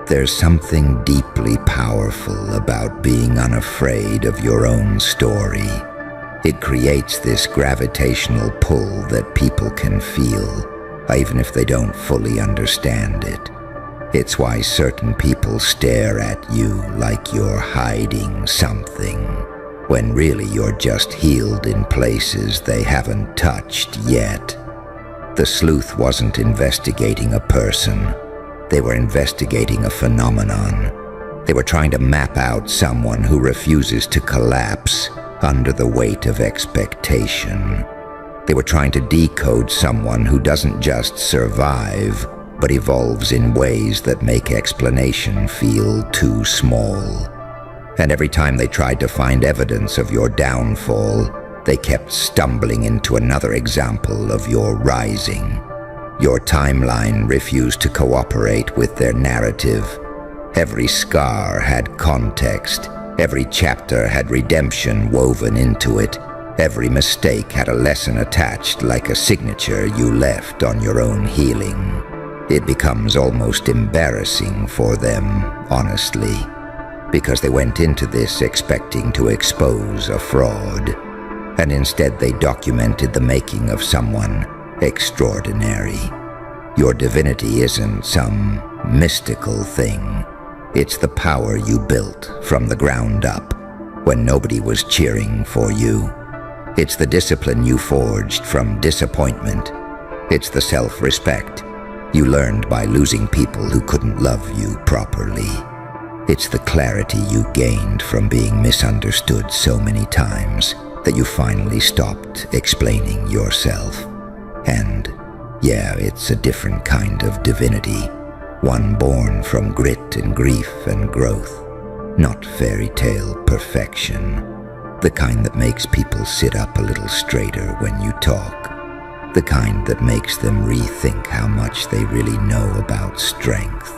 There's something deeply powerful about being unafraid of your own story. It creates this gravitational pull that people can feel, even if they don't fully understand it. It's why certain people stare at you like you're hiding something, when really you're just healed in places they haven't touched yet. The sleuth wasn't investigating a person. They were investigating a phenomenon. They were trying to map out someone who refuses to collapse under the weight of expectation. They were trying to decode someone who doesn't just survive, but evolves in ways that make explanation feel too small. And every time they tried to find evidence of your downfall, they kept stumbling into another example of your rising. Your timeline refused to cooperate with their narrative. Every scar had context. Every chapter had redemption woven into it. Every mistake had a lesson attached like a signature you left on your own healing. It becomes almost embarrassing for them, honestly, because they went into this expecting to expose a fraud, and instead they documented the making of someone extraordinary. Your divinity isn't some mystical thing. It's the power you built from the ground up when nobody was cheering for you. It's the discipline you forged from disappointment. It's the self-respect you learned by losing people who couldn't love you properly. It's the clarity you gained from being misunderstood so many times that you finally stopped explaining yourself. And yeah, it's a different kind of divinity, one born from grit and grief and growth, not fairy tale perfection, the kind that makes people sit up a little straighter when you talk, the kind that makes them rethink how much they really know about strength,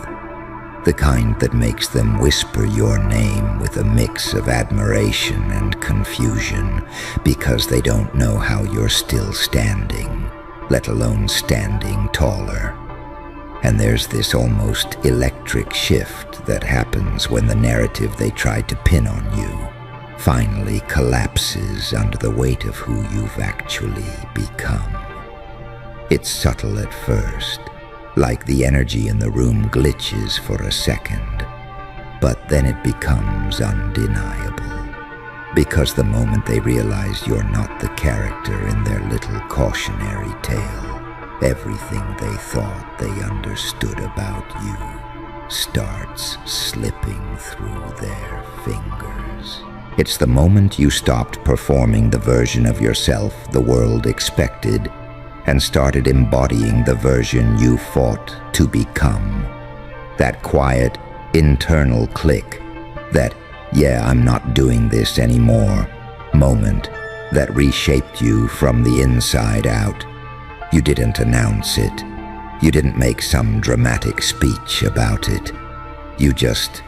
the kind that makes them whisper your name with a mix of admiration and confusion because they don't know how you're still standing, let alone standing taller. And there's this almost electric shift that happens when the narrative they tried to pin on you finally collapses under the weight of who you've actually become. It's subtle at first, like the energy in the room glitches for a second, but then it becomes undeniable. Because the moment they realize you're not the character in their little cautionary tale, everything they thought they understood about you starts slipping through their fingers. It's the moment you stopped performing the version of yourself the world expected and started embodying the version you fought to become. That quiet, internal click, that "yeah, I'm not doing this anymore" moment that reshaped you from the inside out. You didn't announce it. You didn't make some dramatic speech about it. You just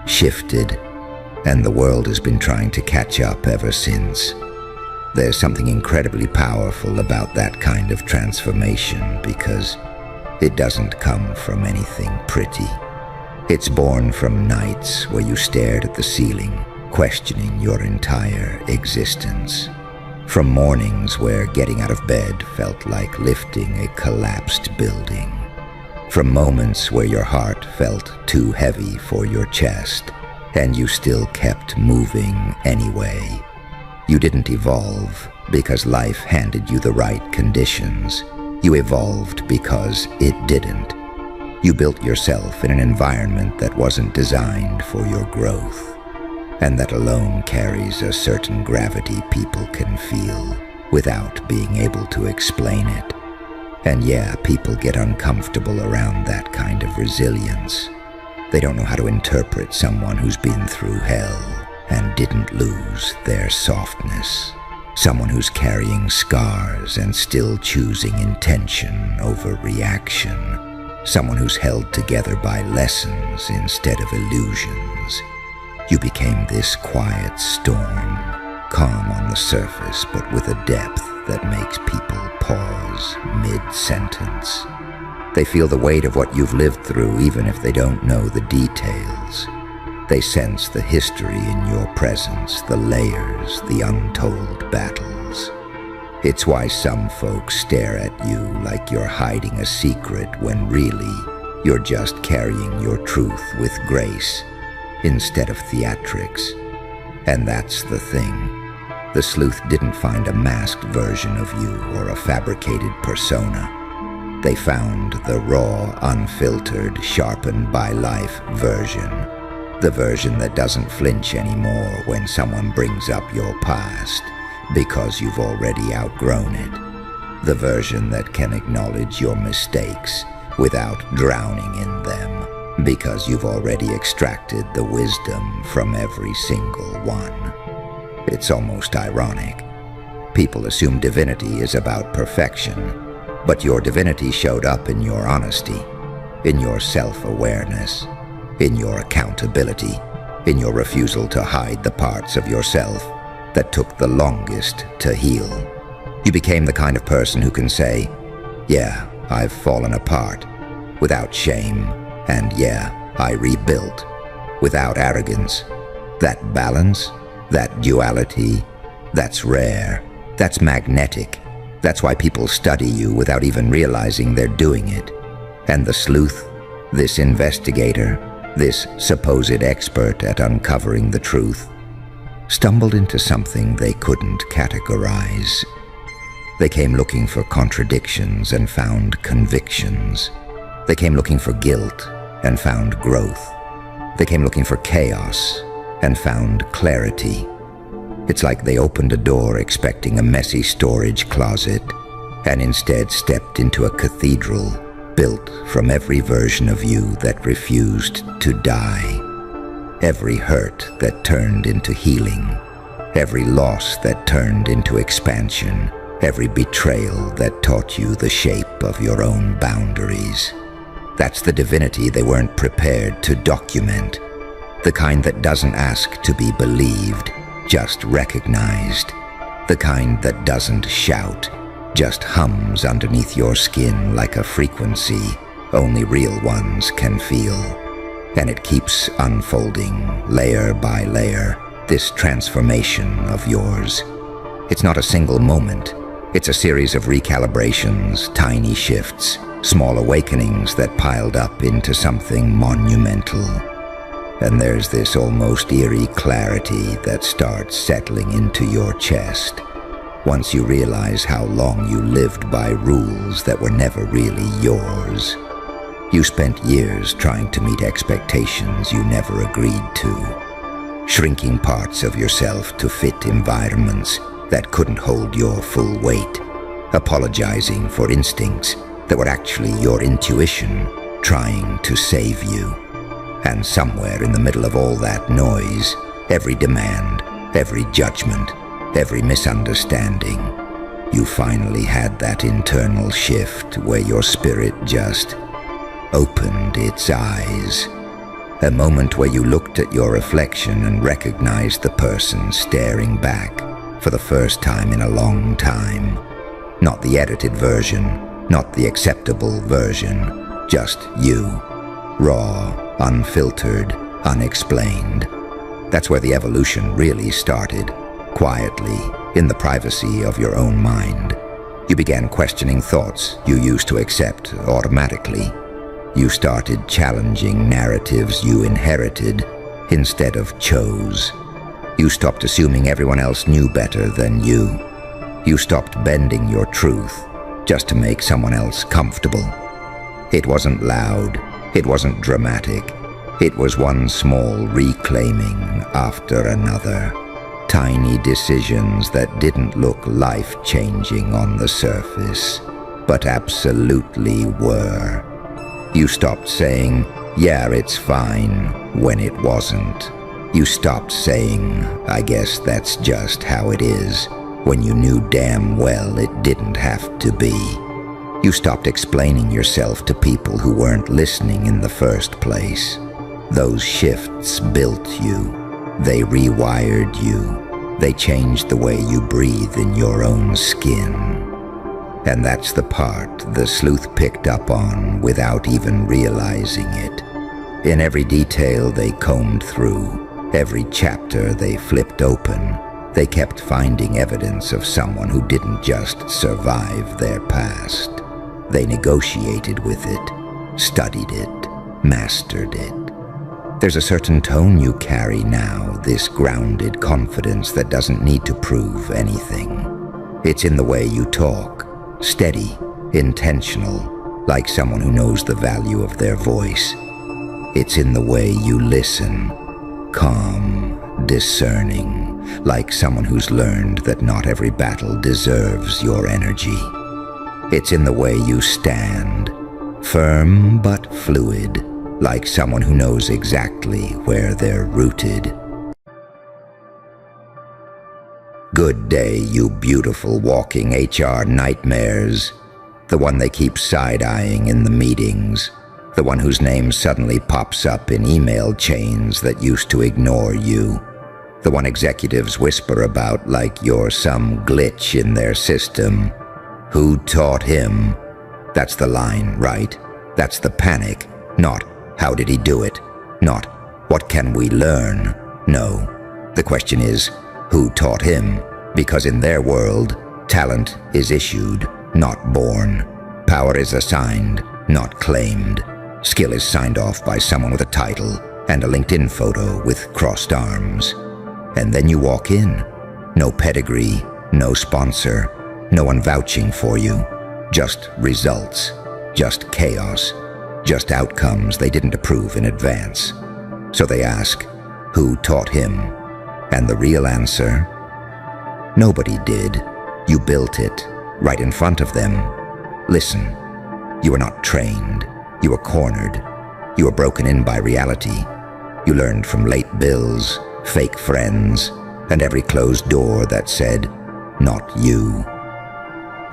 shifted, and the world has been trying to catch up ever since. There's something incredibly powerful about that kind of transformation because it doesn't come from anything pretty. It's born from nights where you stared at the ceiling, questioning your entire existence. From mornings where getting out of bed felt like lifting a collapsed building. From moments where your heart felt too heavy for your chest, and you still kept moving anyway. You didn't evolve because life handed you the right conditions. You evolved because it didn't. You built yourself in an environment that wasn't designed for your growth. And that alone carries a certain gravity people can feel without being able to explain it. And yeah, people get uncomfortable around that kind of resilience. They don't know how to interpret someone who's been through hell and didn't lose their softness. Someone who's carrying scars and still choosing intention over reaction. Someone who's held together by lessons instead of illusions. You became this quiet storm, calm on the surface, but with a depth that makes people pause mid-sentence. They feel the weight of what you've lived through even if they don't know the details. They sense the history in your presence, the layers, the untold battles. It's why some folks stare at you like you're hiding a secret when really you're just carrying your truth with grace instead of theatrics. And that's the thing. The sleuth didn't find a masked version of you or a fabricated persona. They found the raw, unfiltered, sharpened by life version. The version that doesn't flinch anymore when someone brings up your past because you've already outgrown it. The version that can acknowledge your mistakes without drowning in them because you've already extracted the wisdom from every single one. It's almost ironic. People assume divinity is about perfection, but your divinity showed up in your honesty, in your self-awareness, in your accountability, in your refusal to hide the parts of yourself that took the longest to heal. You became the kind of person who can say, "Yeah, I've fallen apart," without shame, and "yeah, I rebuilt," without arrogance. That balance, that duality, that's rare, that's magnetic. That's why people study you without even realizing they're doing it. And the sleuth, this investigator, this supposed expert at uncovering the truth, stumbled into something they couldn't categorize. They came looking for contradictions and found convictions. They came looking for guilt and found growth. They came looking for chaos and found clarity. It's like they opened a door expecting a messy storage closet and instead stepped into a cathedral built from every version of you that refused to die. Every hurt that turned into healing, every loss that turned into expansion, every betrayal that taught you the shape of your own boundaries. That's the divinity they weren't prepared to document, the kind that doesn't ask to be believed, just recognized, the kind that doesn't shout, just hums underneath your skin like a frequency only real ones can feel. And it keeps unfolding, layer by layer, this transformation of yours. It's not a single moment. It's a series of recalibrations, tiny shifts, small awakenings that piled up into something monumental. And there's this almost eerie clarity that starts settling into your chest once you realize how long you lived by rules that were never really yours. You spent years trying to meet expectations you never agreed to, shrinking parts of yourself to fit environments that couldn't hold your full weight, apologizing for instincts that were actually your intuition trying to save you. And somewhere in the middle of all that noise, every demand, every judgment, every misunderstanding, you finally had that internal shift where your spirit just opened its eyes. A moment where you looked at your reflection and recognized the person staring back for the first time in a long time. Not the edited version, not the acceptable version, just you, raw, unfiltered, unexplained. That's where the evolution really started, quietly, in the privacy of your own mind. You began questioning thoughts you used to accept automatically. You started challenging narratives you inherited instead of chose. You stopped assuming everyone else knew better than you. You stopped bending your truth just to make someone else comfortable. It wasn't loud. It wasn't dramatic. It was one small reclaiming after another. Tiny decisions that didn't look life-changing on the surface, but absolutely were. You stopped saying, "Yeah, it's fine," when it wasn't. You stopped saying, "I guess that's just how it is," when you knew damn well it didn't have to be. You stopped explaining yourself to people who weren't listening in the first place. Those shifts built you. They rewired you. They changed the way you breathe in your own skin. And that's the part the sleuth picked up on without even realizing it. In every detail they combed through, every chapter they flipped open, they kept finding evidence of someone who didn't just survive their past. They negotiated with it, studied it, mastered it. There's a certain tone you carry now, this grounded confidence that doesn't need to prove anything. It's in the way you talk, steady, intentional, like someone who knows the value of their voice. It's in the way you listen, calm, discerning, like someone who's learned that not every battle deserves your energy. It's in the way you stand, firm but fluid, like someone who knows exactly where they're rooted. Good day, you beautiful walking HR nightmares. The one they keep side-eyeing in the meetings. The one whose name suddenly pops up in email chains that used to ignore you. The one executives whisper about like you're some glitch in their system. Who taught him? That's the line, right? That's the panic. Not, how did he do it? Not, what can we learn? No. The question is, who taught him? Because in their world, talent is issued, not born. Power is assigned, not claimed. Skill is signed off by someone with a title and a LinkedIn photo with crossed arms. And then you walk in. No pedigree, no sponsor, no one vouching for you. Just results, just chaos, just outcomes they didn't approve in advance. So they ask, who taught him? And the real answer? Nobody did. You built it, right in front of them. Listen, you were not trained. You were cornered. You were broken in by reality. You learned from late bills, fake friends, and every closed door that said, not you.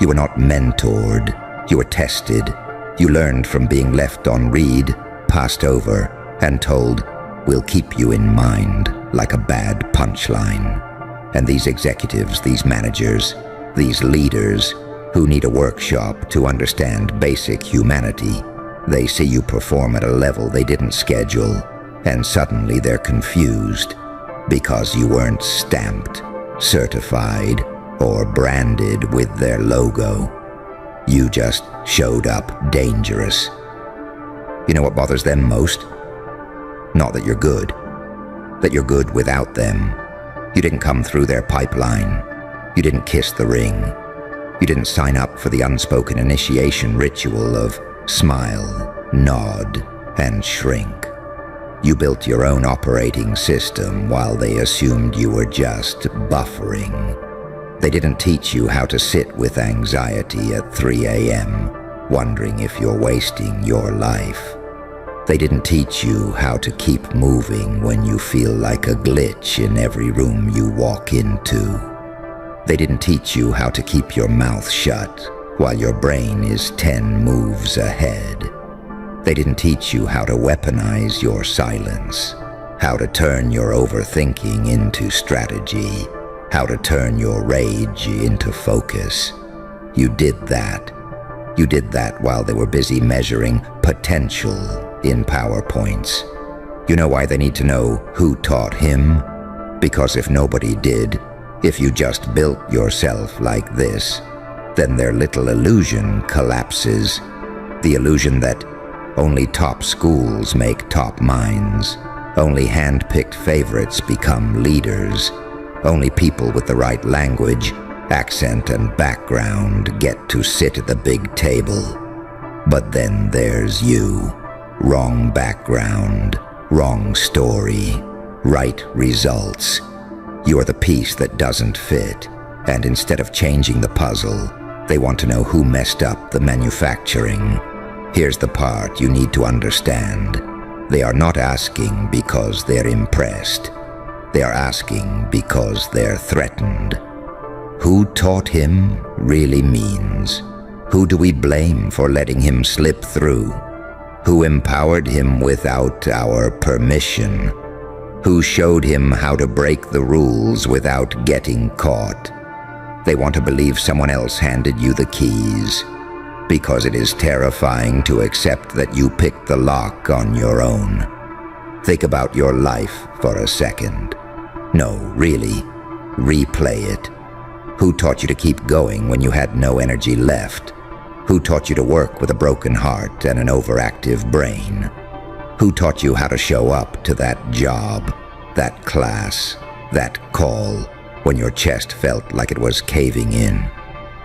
You were not mentored. You were tested. You learned from being left on read, passed over, and told, we'll keep you in mind, like a bad punchline. And these executives, these managers, these leaders who need a workshop to understand basic humanity, They see you perform at a level they didn't schedule, and suddenly they're confused because you weren't stamped, certified, or branded with their logo. You just showed up dangerous. You know what bothers them most? Not that you're good. That you're good without them. You didn't come through their pipeline. You didn't kiss the ring. You didn't sign up for the unspoken initiation ritual of smile, nod, and shrink. You built your own operating system while they assumed you were just buffering. They didn't teach you how to sit with anxiety at 3 a.m., wondering if you're wasting your life. They didn't teach you how to keep moving when you feel like a glitch in every room you walk into. They didn't teach you how to keep your mouth shut while your brain is 10 moves ahead. They didn't teach you how to weaponize your silence, how to turn your overthinking into strategy, how to turn your rage into focus. You did that. You did that while they were busy measuring potential in PowerPoints. You know why they need to know who taught him? Because if nobody did, if you just built yourself like this, then their little illusion collapses. The illusion that only top schools make top minds, only hand-picked favorites become leaders, only people with the right language, accent, and background get to sit at the big table. But then there's you. Wrong background, wrong story, right results. You're the piece that doesn't fit, and instead of changing the puzzle, they want to know who messed up the manufacturing. Here's the part you need to understand. They are not asking because they're impressed. They are asking because they're threatened. Who taught him really means, who do we blame for letting him slip through? Who empowered him without our permission? Who showed him how to break the rules without getting caught? They want to believe someone else handed you the keys, because it is terrifying to accept that you picked the lock on your own. Think about your life for a second. No, really, replay it. Who taught you to keep going when you had no energy left? Who taught you to work with a broken heart and an overactive brain? Who taught you how to show up to that job, that class, that call, when your chest felt like it was caving in?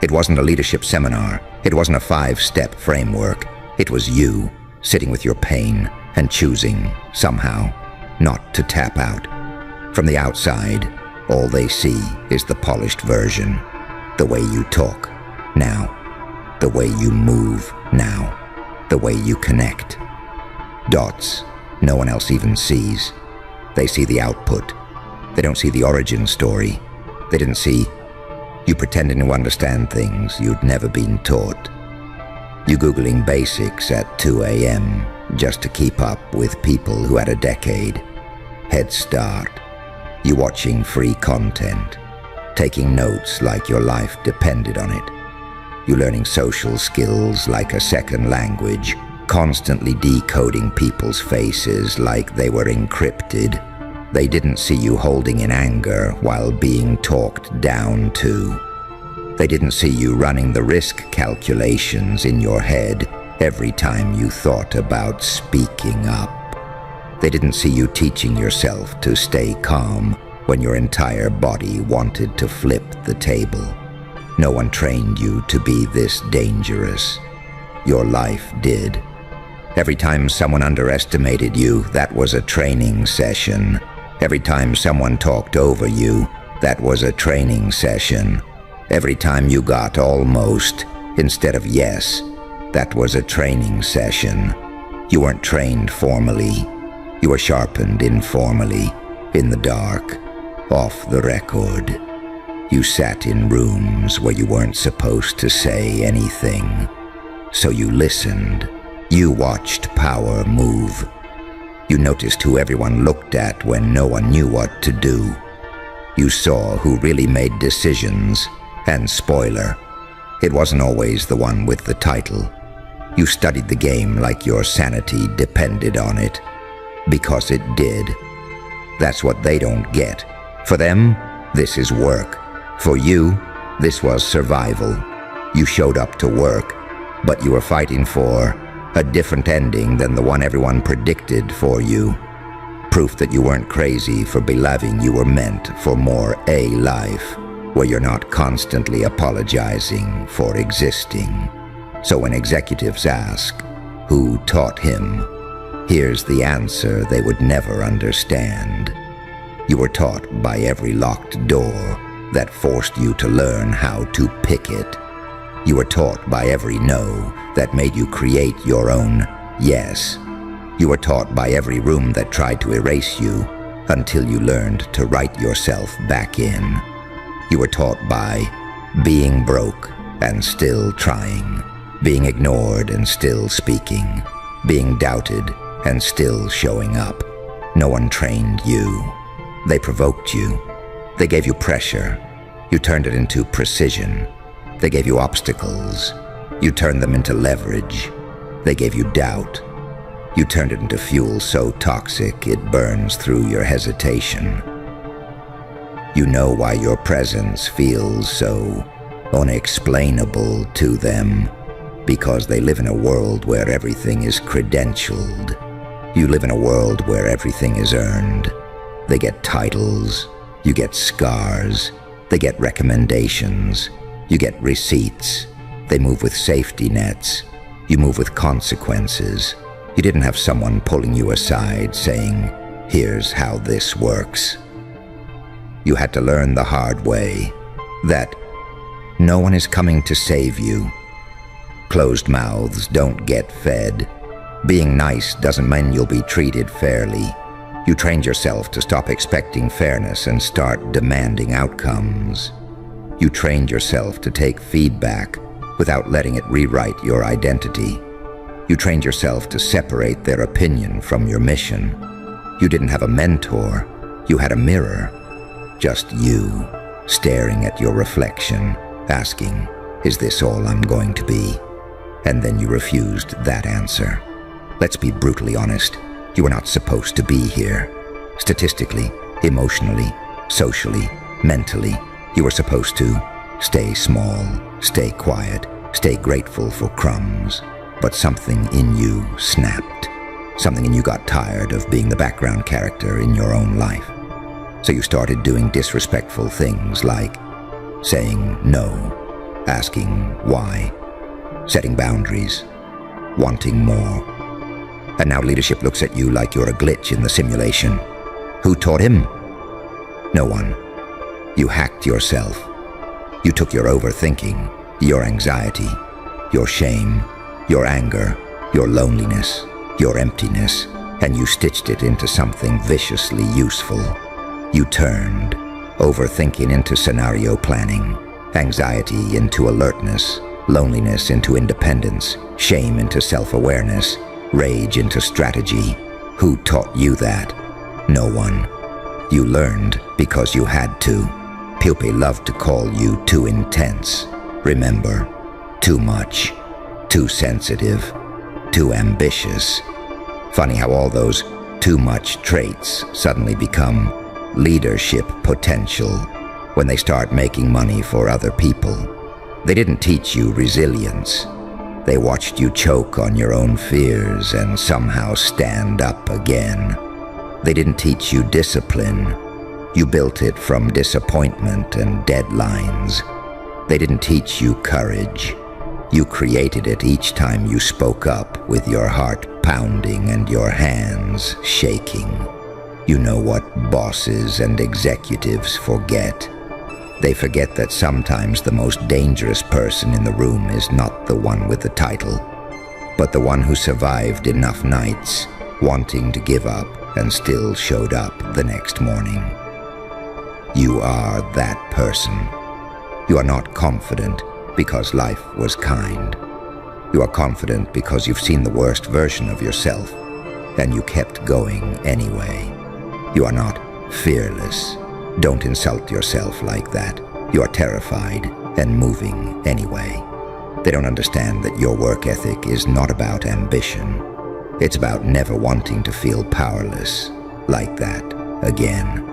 It wasn't a leadership seminar. It wasn't a 5-step framework. It was you, sitting with your pain and choosing, somehow, not to tap out. From the outside, all they see is the polished version, the way you talk now, the way you move now, the way you connect. Dots no one else even sees. They see the output. They don't see the origin story. They didn't see you pretending to understand things you'd never been taught. You Googling basics at 2 a.m. just to keep up with people who had a decade head start. You watching free content, taking notes like your life depended on it. You learning social skills like a second language, constantly decoding people's faces like they were encrypted. They didn't see you holding in anger while being talked down to. They didn't see you running the risk calculations in your head every time you thought about speaking up. They didn't see you teaching yourself to stay calm when your entire body wanted to flip the table. No one trained you to be this dangerous. Your life did. Every time someone underestimated you, that was a training session. Every time someone talked over you, that was a training session. Every time you got almost instead of yes, that was a training session. You weren't trained formally. You were sharpened informally, in the dark, off the record. You sat in rooms where you weren't supposed to say anything. So you listened. You watched power move. You noticed who everyone looked at when no one knew what to do. You saw who really made decisions. And spoiler, it wasn't always the one with the title. You studied the game like your sanity depended on it. Because it did. That's what they don't get. For them, this is work. For you, this was survival. You showed up to work, but you were fighting for a different ending than the one everyone predicted for you. Proof that you weren't crazy for believing you were meant for more a life, where you're not constantly apologizing for existing. So when executives ask, who taught him? Here's the answer they would never understand. You were taught by every locked door that forced you to learn how to pick it. You were taught by every no that made you create your own yes. You were taught by every room that tried to erase you until you learned to write yourself back in. You were taught by being broke and still trying, being ignored and still speaking, being doubted and still showing up. No one trained you. They provoked you. They gave you pressure. You turned it into precision. They gave you obstacles. You turned them into leverage. They gave you doubt. You turned it into fuel so toxic it burns through your hesitation. You know why your presence feels so unexplainable to them, because they live in a world where everything is credentialed. You live in a world where everything is earned. They get titles, you get scars, they get recommendations, you get receipts. They move with safety nets, you move with consequences. You didn't have someone pulling you aside saying, here's how this works. You had to learn the hard way that no one is coming to save you. Closed mouths don't get fed. Being nice doesn't mean you'll be treated fairly. You trained yourself to stop expecting fairness and start demanding outcomes. You trained yourself to take feedback without letting it rewrite your identity. You trained yourself to separate their opinion from your mission. You didn't have a mentor, you had a mirror. Just you, staring at your reflection, asking, is this all I'm going to be? And then you refused that answer. Let's be brutally honest, you were not supposed to be here. Statistically, emotionally, socially, mentally, you were supposed to stay small, stay quiet, stay grateful for crumbs. But something in you snapped. Something in you got tired of being the background character in your own life. So you started doing disrespectful things like saying no, asking why, setting boundaries, wanting more. And now leadership looks at you like you're a glitch in the simulation. Who taught him? No one. You hacked yourself. You took your overthinking, your anxiety, your shame, your anger, your loneliness, your emptiness, and you stitched it into something viciously useful. You turned overthinking into scenario planning, anxiety into alertness, loneliness into independence, shame into self-awareness, rage into strategy. Who taught you that? No one. You learned because you had to. Pupi loved to call you too intense. Remember, too much. Too sensitive, too ambitious. Funny how all those too much traits suddenly become leadership potential when they start making money for other people. They didn't teach you resilience. They watched you choke on your own fears and somehow stand up again. They didn't teach you discipline. You built it from disappointment and deadlines. They didn't teach you courage. You created it each time you spoke up with your heart pounding and your hands shaking. You know what bosses and executives forget. They forget that sometimes the most dangerous person in the room is not the one with the title, but the one who survived enough nights wanting to give up and still showed up the next morning. You are that person. You are not confident because life was kind. You are confident because you've seen the worst version of yourself, and you kept going anyway. You are not fearless. Don't insult yourself like that. You are terrified and moving anyway. They don't understand that your work ethic is not about ambition. It's about never wanting to feel powerless like that again.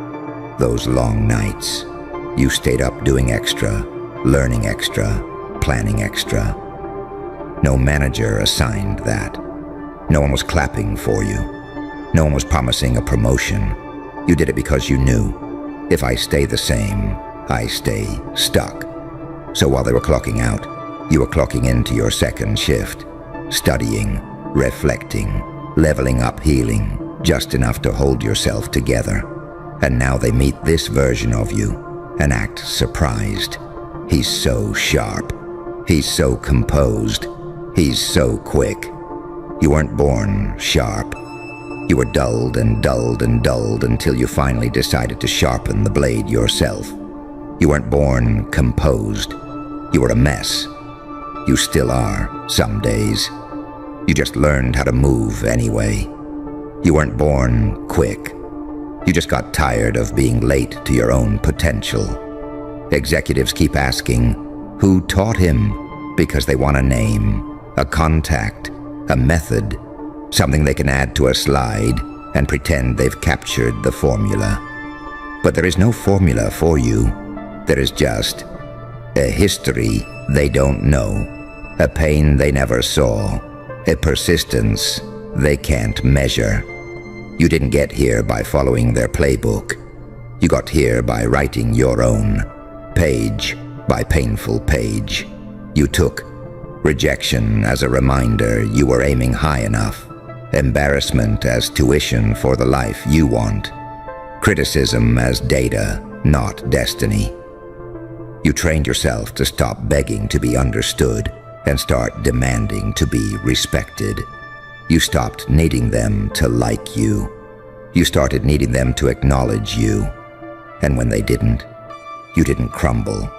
Those long nights, you stayed up doing extra, learning extra, planning extra. No manager assigned that. No one was clapping for you. No one was promising a promotion. You did it because you knew, if I stay the same, I stay stuck. So while they were clocking out, you were clocking into your second shift, studying, reflecting, leveling up, healing, just enough to hold yourself together. And now they meet this version of you and act surprised. He's so sharp. He's so composed. He's so quick. You weren't born sharp. You were dulled and dulled and dulled until you finally decided to sharpen the blade yourself. You weren't born composed. You were a mess. You still are, some days. You just learned how to move anyway. You weren't born quick. You just got tired of being late to your own potential. Executives keep asking, who taught him? Because they want a name, a contact, a method, something they can add to a slide and pretend they've captured the formula. But there is no formula for you. There is just a history they don't know, a pain they never saw, a persistence they can't measure. You didn't get here by following their playbook. You got here by writing your own, page by painful page. You took rejection as a reminder you were aiming high enough, embarrassment as tuition for the life you want, criticism as data, not destiny. You trained yourself to stop begging to be understood and start demanding to be respected. You stopped needing them to like you. You started needing them to acknowledge you. And when they didn't, you didn't crumble.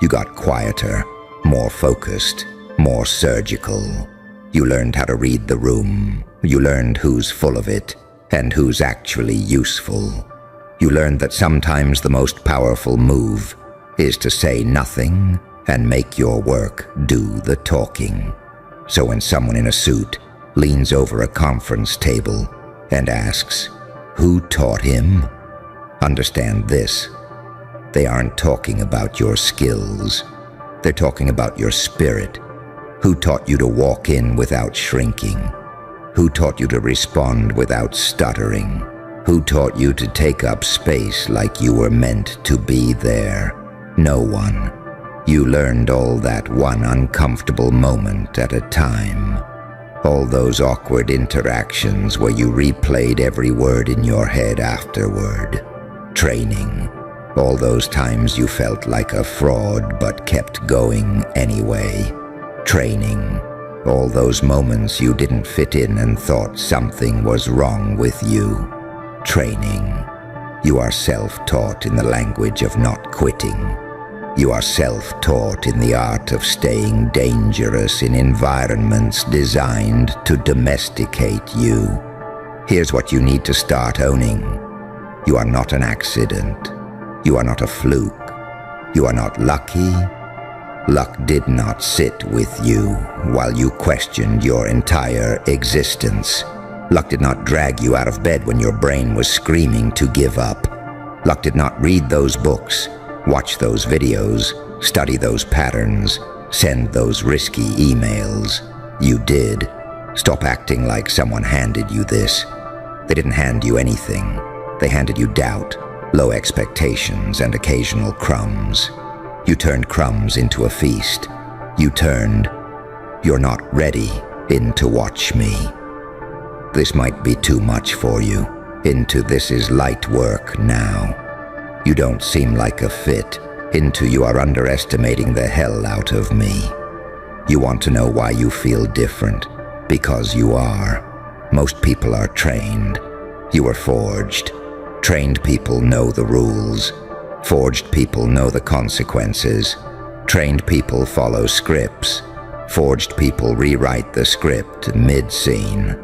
You got quieter, more focused, more surgical. You learned how to read the room. You learned who's full of it and who's actually useful. You learned that sometimes the most powerful move is to say nothing and make your work do the talking. So when someone in a suit leans over a conference table and asks, who taught him? Understand this. They aren't talking about your skills. They're talking about your spirit. Who taught you to walk in without shrinking? Who taught you to respond without stuttering? Who taught you to take up space like you were meant to be there? No one. You learned all that one uncomfortable moment at a time. All those awkward interactions where you replayed every word in your head afterward. Training. All those times you felt like a fraud but kept going anyway. Training. All those moments you didn't fit in and thought something was wrong with you. Training. You are self-taught in the language of not quitting. You are self-taught in the art of staying dangerous in environments designed to domesticate you. Here's what you need to start owning. You are not an accident. You are not a fluke. You are not lucky. Luck did not sit with you while you questioned your entire existence. Luck did not drag you out of bed when your brain was screaming to give up. Luck did not read those books, watch those videos, study those patterns, send those risky emails. You did. Stop acting like someone handed you this. They didn't hand you anything. They handed you doubt, low expectations, and occasional crumbs. You turned crumbs into a feast. You turned, "You're not ready," into "Watch me." This might be too much for you, into "This is light work now." You don't seem like a fit, into "You are underestimating the hell out of me." You want to know why you feel different, because you are. Most people are trained. You were forged. Trained people know the rules. Forged people know the consequences. Trained people follow scripts. Forged people rewrite the script mid-scene.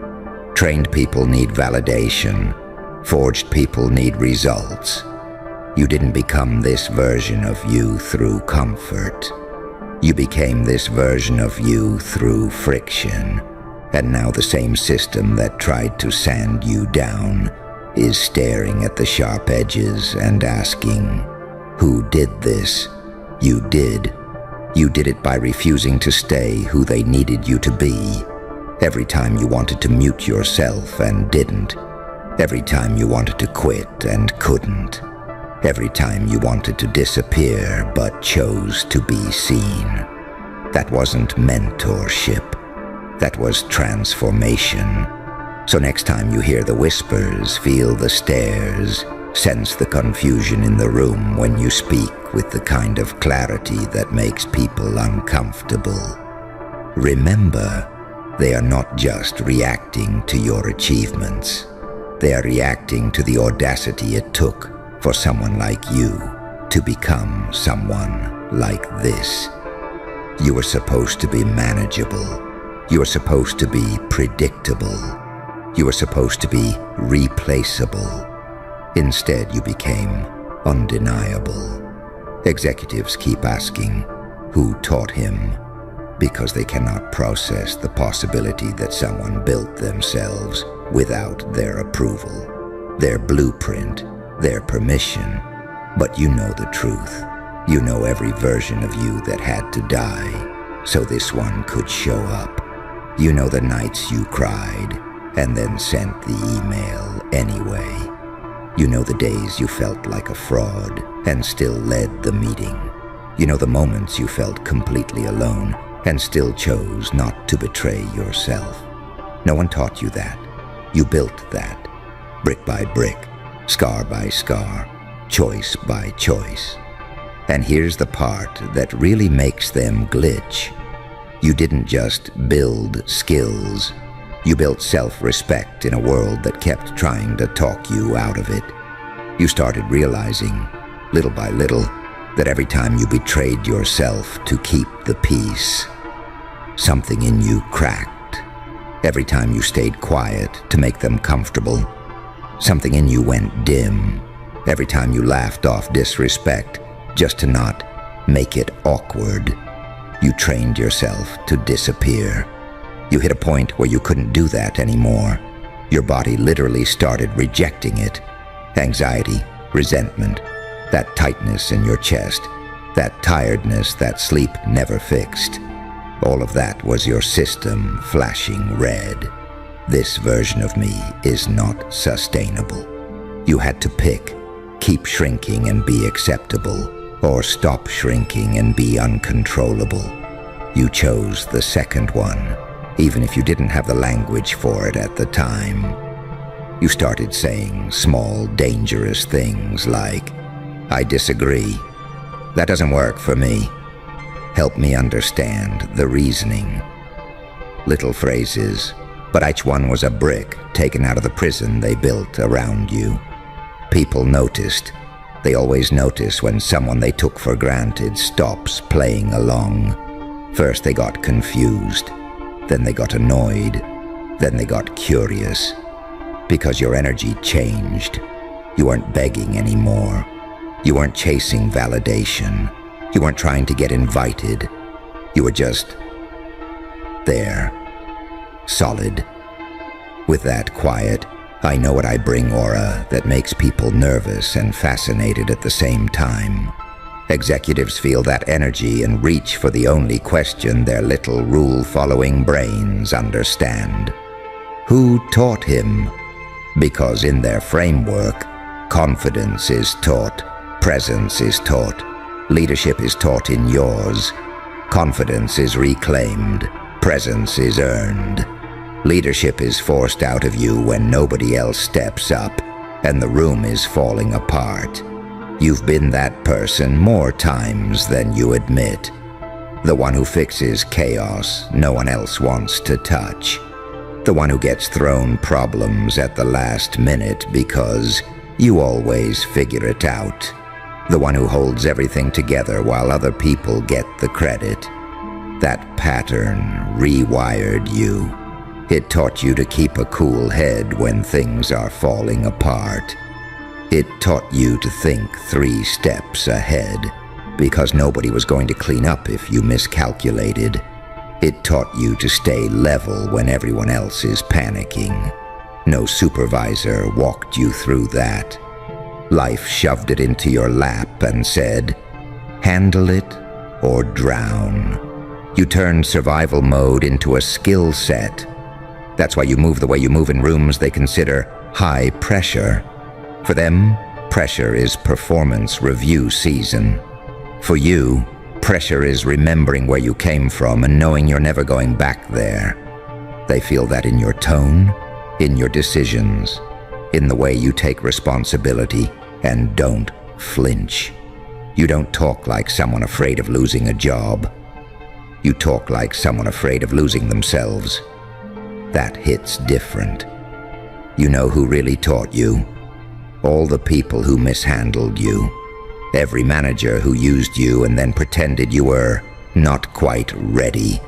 Trained people need validation. Forged people need results. You didn't become this version of you through comfort. You became this version of you through friction, and now the same system that tried to sand you down is staring at the sharp edges and asking, who did this? You did. You did it by refusing to stay who they needed you to be. Every time you wanted to mute yourself and didn't. Every time you wanted to quit and couldn't. Every time you wanted to disappear but chose to be seen. That wasn't mentorship. That was transformation. So next time you hear the whispers, feel the stares, sense the confusion in the room when you speak with the kind of clarity that makes people uncomfortable, remember, they are not just reacting to your achievements. They are reacting to the audacity it took for someone like you to become someone like this. You were supposed to be manageable. You were supposed to be predictable. You were supposed to be replaceable. Instead, you became undeniable. Executives keep asking, who taught him? Because they cannot process the possibility that someone built themselves without their approval, their blueprint, their permission. But you know the truth. You know every version of you that had to die, so this one could show up. You know the nights you cried and then sent the email anyway. You know the days you felt like a fraud and still led the meeting. You know the moments you felt completely alone and still chose not to betray yourself. No one taught you that. You built that, brick by brick, scar by scar, choice by choice. And here's the part that really makes them glitch. You didn't just build skills. You built self-respect in a world that kept trying to talk you out of it. You started realizing, little by little, that every time you betrayed yourself to keep the peace, something in you cracked. Every time you stayed quiet to make them comfortable, something in you went dim. Every time you laughed off disrespect just to not make it awkward, you trained yourself to disappear. You hit a point where you couldn't do that anymore. Your body literally started rejecting it. Anxiety, resentment, that tightness in your chest, that tiredness that sleep never fixed. All of that was your system flashing red. This version of me is not sustainable. You had to pick, keep shrinking and be acceptable, or stop shrinking and be uncontrollable. You chose the second one, even if you didn't have the language for it at the time. You started saying small, dangerous things like, I disagree. That doesn't work for me. Help me understand the reasoning. Little phrases, but each one was a brick taken out of the prison they built around you. People noticed. They always notice when someone they took for granted stops playing along. First they got confused, then they got annoyed, then they got curious. Because your energy changed. You weren't begging anymore. You weren't chasing validation. You weren't trying to get invited. You were just there, solid. With that quiet, I know what I bring aura that makes people nervous and fascinated at the same time. Executives feel that energy and reach for the only question their little rule-following brains understand. Who taught him? Because in their framework, confidence is taught, presence is taught, leadership is taught in yours. Confidence is reclaimed, presence is earned. Leadership is forced out of you when nobody else steps up and the room is falling apart. You've been that person more times than you admit. The one who fixes chaos no one else wants to touch. The one who gets thrown problems at the last minute because you always figure it out. The one who holds everything together while other people get the credit. That pattern rewired you. It taught you to keep a cool head when things are falling apart. It taught you to think 3 steps ahead. because nobody was going to clean up if you miscalculated. It taught you to stay level when everyone else is panicking. No supervisor walked you through that. Life shoved it into your lap and said, handle it or drown. You turned survival mode into a skill set. That's why you move the way you move in rooms they consider high pressure. For them, pressure is performance review season. For you, pressure is remembering where you came from and knowing you're never going back there. They feel that in your tone, in your decisions, in the way you take responsibility and don't flinch. You don't talk like someone afraid of losing a job. You talk like someone afraid of losing themselves. That hits different. You know who really taught you? All the people who mishandled you. Every manager who used you and then pretended you were not quite ready.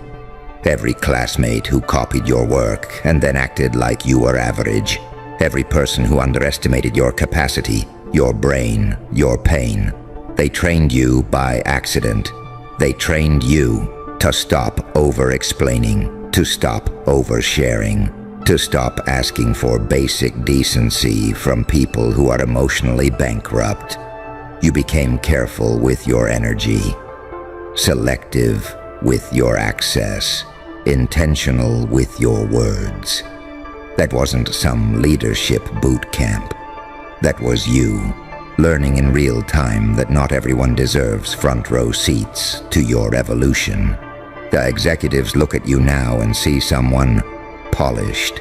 Every classmate who copied your work and then acted like you were average. Every person who underestimated your capacity, your brain, your pain. They trained you by accident. They trained you to stop over-explaining, to stop oversharing, to stop asking for basic decency from people who are emotionally bankrupt. You became careful with your energy, selective with your access, intentional with your words. That wasn't some leadership boot camp. That was you, learning in real time that not everyone deserves front row seats to your evolution. The executives look at you now and see someone polished.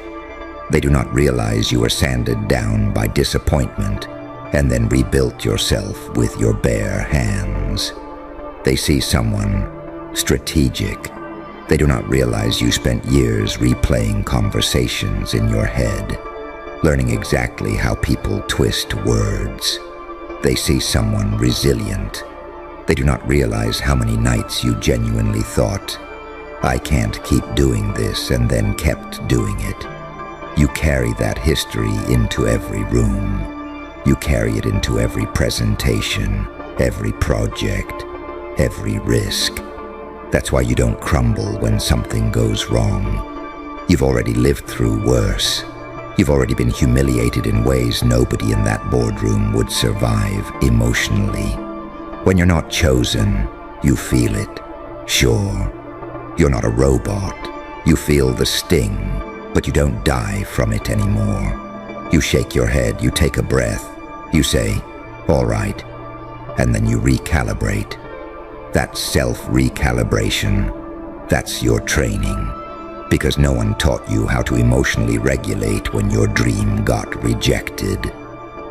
They do not realize you were sanded down by disappointment and then rebuilt yourself with your bare hands. They see someone strategic. They do not realize you spent years replaying conversations in your head, learning exactly how people twist words. They see someone resilient. They do not realize how many nights you genuinely thought, I can't keep doing this, and then kept doing it. You carry that history into every room. You carry it into every presentation, every project, every risk. That's why you don't crumble when something goes wrong. You've already lived through worse. You've already been humiliated in ways nobody in that boardroom would survive emotionally. When you're not chosen, you feel it. Sure, you're not a robot. You feel the sting, but you don't die from it anymore. You shake your head, you take a breath, you say, all right, and then you recalibrate. That self-recalibration, that's your training. Because no one taught you how to emotionally regulate when your dream got rejected.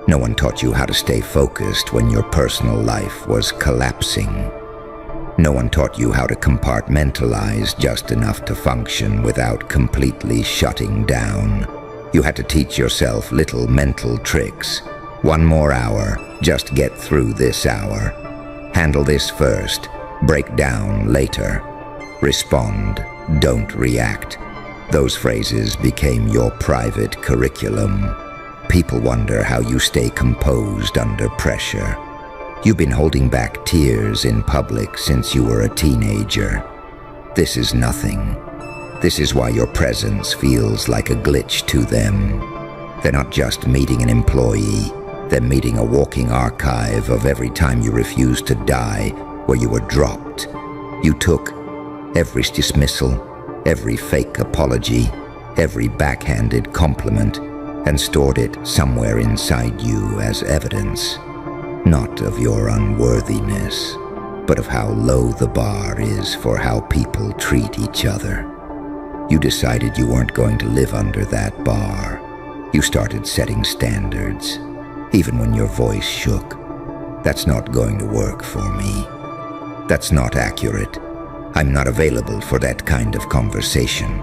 No one taught you how to stay focused when your personal life was collapsing. No one taught you how to compartmentalize just enough to function without completely shutting down. You had to teach yourself little mental tricks. One more hour, just get through this hour. Handle this first, break down later. Respond, don't react. Those phrases became your private curriculum. People wonder how you stay composed under pressure. You've been holding back tears in public since you were a teenager. This is nothing. This is why your presence feels like a glitch to them. They're not just meeting an employee. They're meeting a walking archive of every time you refused to die where you were dropped. You took every dismissal, every fake apology, every backhanded compliment, and stored it somewhere inside you as evidence, not of your unworthiness, but of how low the bar is for how people treat each other. You decided you weren't going to live under that bar. You started setting standards, even when your voice shook. That's not going to work for me. That's not accurate. I'm not available for that kind of conversation.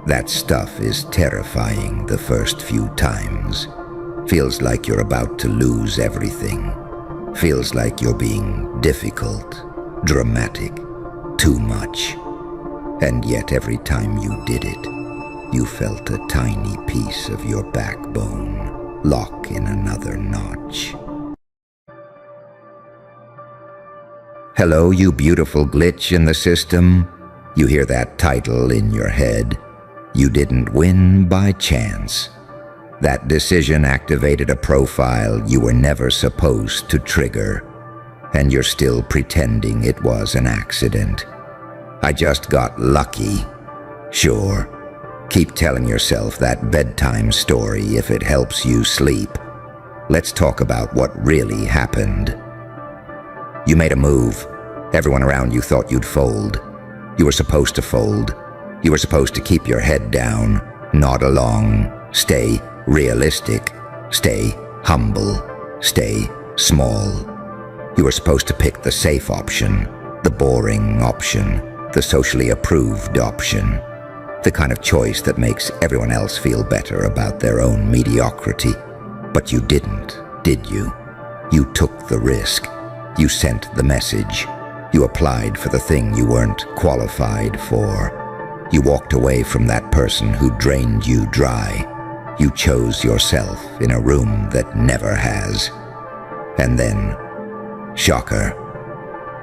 That stuff is terrifying the first few times. Feels like you're about to lose everything. Feels like you're being difficult, dramatic, too much. And yet every time you did it, you felt a tiny piece of your backbone lock in another notch. Hello, you beautiful glitch in the system. You hear that title in your head. You didn't win by chance. That decision activated a profile you were never supposed to trigger, and you're still pretending it was an accident. I just got lucky. Sure, keep telling yourself that bedtime story if it helps you sleep. Let's talk about what really happened. You made a move. Everyone around you thought you'd fold. You were supposed to fold. You were supposed to keep your head down, nod along, stay realistic, stay humble, stay small. You were supposed to pick the safe option, the boring option, the socially approved option, the kind of choice that makes everyone else feel better about their own mediocrity. But you didn't, did you? You took the risk. You sent the message. You applied for the thing you weren't qualified for. You walked away from that person who drained you dry. You chose yourself in a room that never has. And then, shocker,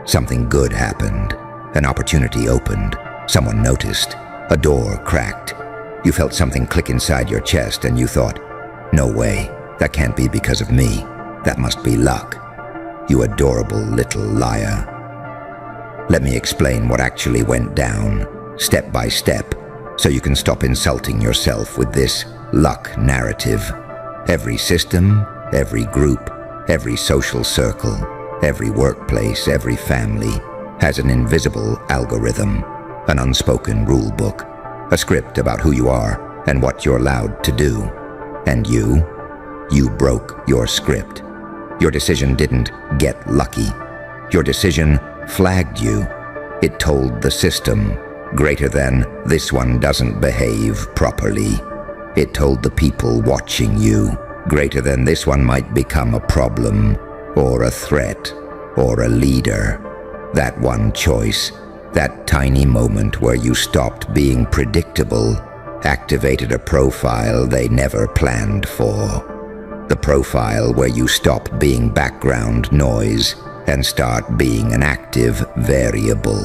something good happened. An opportunity opened. Someone noticed. A door cracked. You felt something click inside your chest and you thought, no way, that can't be because of me. That must be luck. You adorable little liar. Let me explain what actually went down, step by step, so you can stop insulting yourself with this luck narrative. Every system, every group, every social circle, every workplace, every family has an invisible algorithm, an unspoken rule book, a script about who you are and what you're allowed to do. And you broke your script. Your decision didn't get lucky. Your decision flagged you. It told the system, greater than this one doesn't behave properly. It told the people watching you, greater than this one might become a problem, or a threat, or a leader. That one choice, that tiny moment where you stopped being predictable, activated a profile they never planned for. The profile where you stop being background noise and start being an active variable.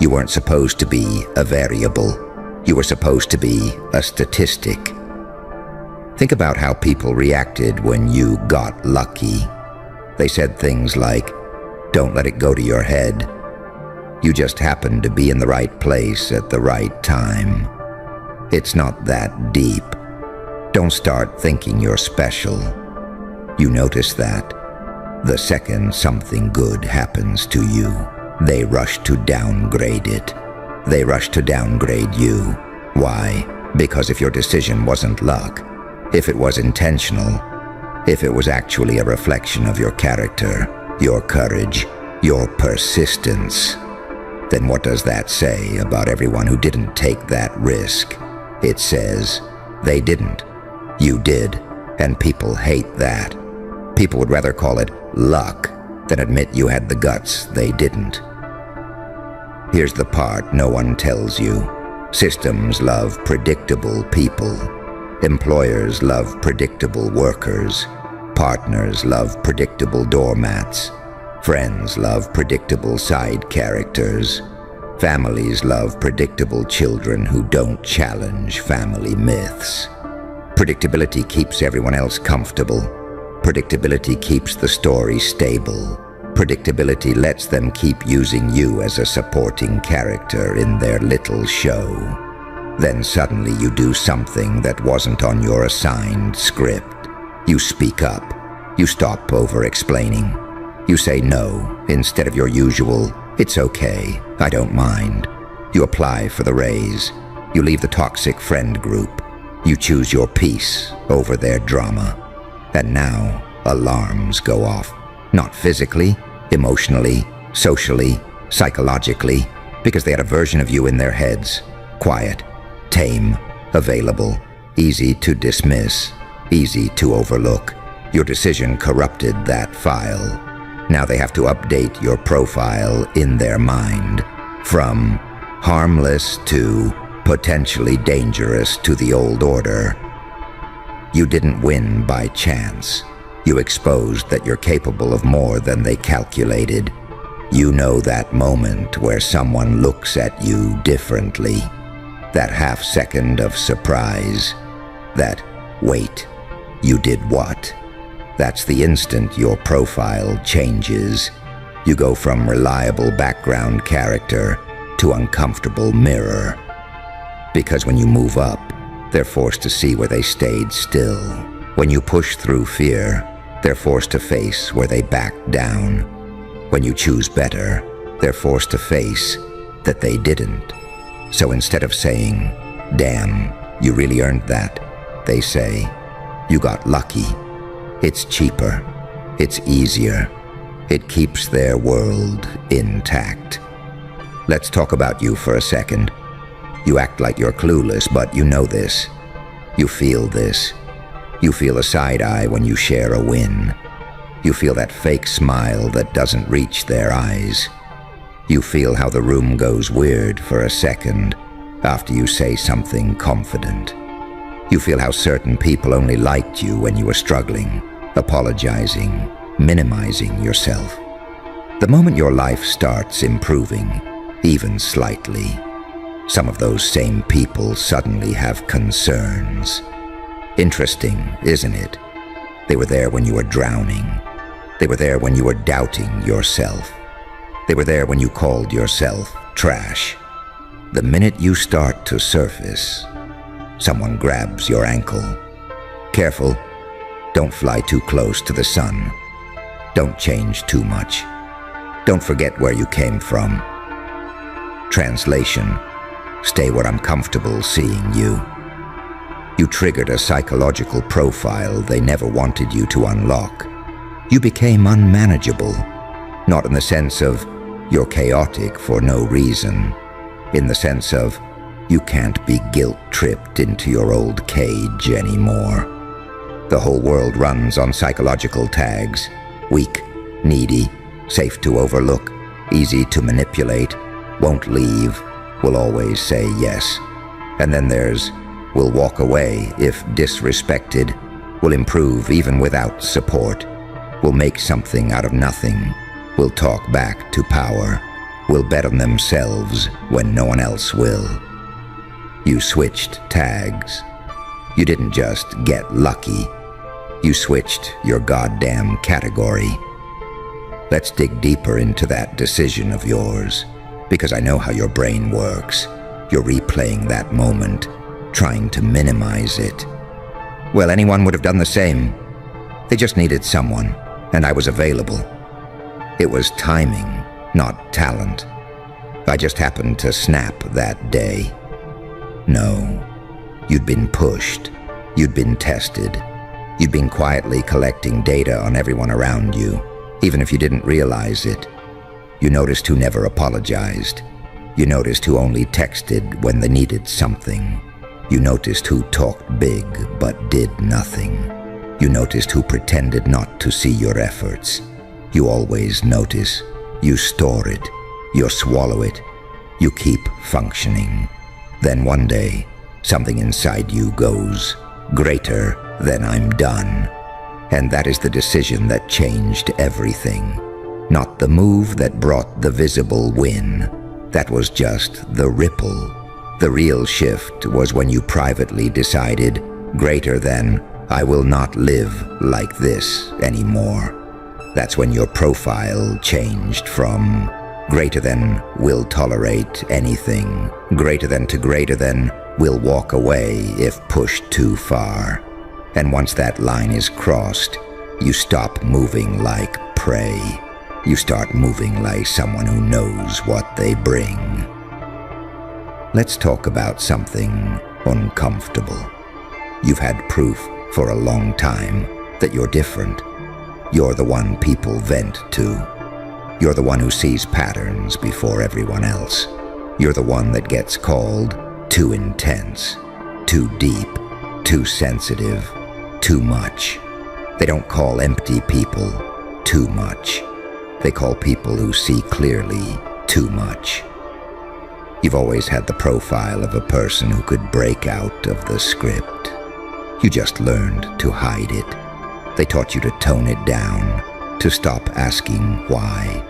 You weren't supposed to be a variable. You were supposed to be a statistic. Think about how people reacted when you got lucky. They said things like, "Don't let it go to your head. You just happened to be in the right place at the right time. It's not that deep. Don't start thinking you're special." You notice that the second something good happens to you, they rush to downgrade it. They rush to downgrade you. Why? Because if your decision wasn't luck, if it was intentional, if it was actually a reflection of your character, your courage, your persistence, then what does that say about everyone who didn't take that risk? It says, they didn't. You did. And people hate that. People would rather call it luck than admit you had the guts they didn't. Here's the part no one tells you. Systems love predictable people. Employers love predictable workers. Partners love predictable doormats. Friends love predictable side characters. Families love predictable children who don't challenge family myths. Predictability keeps everyone else comfortable. Predictability keeps the story stable. Predictability lets them keep using you as a supporting character in their little show. Then suddenly you do something that wasn't on your assigned script. You speak up. You stop over-explaining. You say no instead of your usual, "It's okay, I don't mind." You apply for the raise. You leave the toxic friend group. You choose your peace over their drama. And now alarms go off. Not physically, emotionally, socially, psychologically, because they had a version of you in their heads. Quiet, tame, available, easy to dismiss, easy to overlook. Your decision corrupted that file. Now they have to update your profile in their mind. From harmless to potentially dangerous to the old order. You didn't win by chance. You exposed that you're capable of more than they calculated. You know that moment where someone looks at you differently. That half second of surprise. That, wait, you did what? That's the instant your profile changes. You go from reliable background character to uncomfortable mirror. Because when you move up, they're forced to see where they stayed still. When you push through fear, they're forced to face where they backed down. When you choose better, they're forced to face that they didn't. So instead of saying, damn, you really earned that, they say, you got lucky. It's cheaper. It's easier. It keeps their world intact. Let's talk about you for a second. You act like you're clueless, but you know this. You feel this. You feel a side eye when you share a win. You feel that fake smile that doesn't reach their eyes. You feel how the room goes weird for a second after you say something confident. You feel how certain people only liked you when you were struggling, apologizing, minimizing yourself. The moment your life starts improving, even slightly, some of those same people suddenly have concerns. Interesting, isn't it? They were there when you were drowning. They were there when you were doubting yourself. They were there when you called yourself trash. The minute you start to surface, someone grabs your ankle. Careful, don't fly too close to the sun. Don't change too much. Don't forget where you came from. Translation: stay where I'm comfortable seeing you. You triggered a psychological profile they never wanted you to unlock. You became unmanageable, not in the sense of you're chaotic for no reason, in the sense of you can't be guilt-tripped into your old cage anymore. The whole world runs on psychological tags: weak, needy, safe to overlook, easy to manipulate, won't leave, will always say yes. And then there's will walk away if disrespected, will improve even without support, will make something out of nothing, will talk back to power, will bet on themselves when no one else will. You switched tags. You didn't just get lucky. You switched your goddamn category. Let's dig deeper into that decision of yours, because I know how your brain works. You're replaying that moment, trying to minimize it. Well, anyone would have done the same. They just needed someone, and I was available. It was timing, not talent. I just happened to snap that day. No, you'd been pushed. You'd been tested. You'd been quietly collecting data on everyone around you, even if you didn't realize it. You noticed who never apologized. You noticed who only texted when they needed something. You noticed who talked big but did nothing. You noticed who pretended not to see your efforts. You always notice. You store it. You swallow it. You keep functioning. Then one day, something inside you goes, greater than I'm done. And that is the decision that changed everything. Not the move that brought the visible win. That was just the ripple. The real shift was when you privately decided, greater than, I will not live like this anymore. That's when your profile changed from greater than will tolerate anything, greater than to greater than will walk away if pushed too far. And once that line is crossed, you stop moving like prey. You start moving like someone who knows what they bring. Let's talk about something uncomfortable. You've had proof for a long time that you're different. You're the one people vent to. You're the one who sees patterns before everyone else. You're the one that gets called too intense, too deep, too sensitive, too much. They don't call empty people too much. They call people who see clearly too much. You've always had the profile of a person who could break out of the script. You just learned to hide it. They taught you to tone it down, to stop asking why,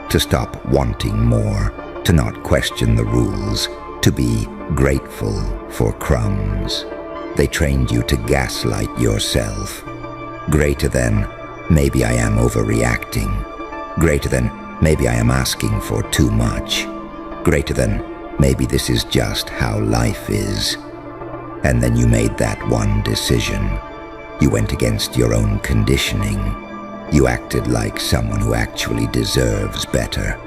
to stop wanting more, to not question the rules, to be grateful for crumbs. They trained you to gaslight yourself. Greater than, maybe I am overreacting. Greater than, maybe I am asking for too much. Greater than, maybe this is just how life is. And then you made that one decision. You went against your own conditioning. You acted like someone who actually deserves better.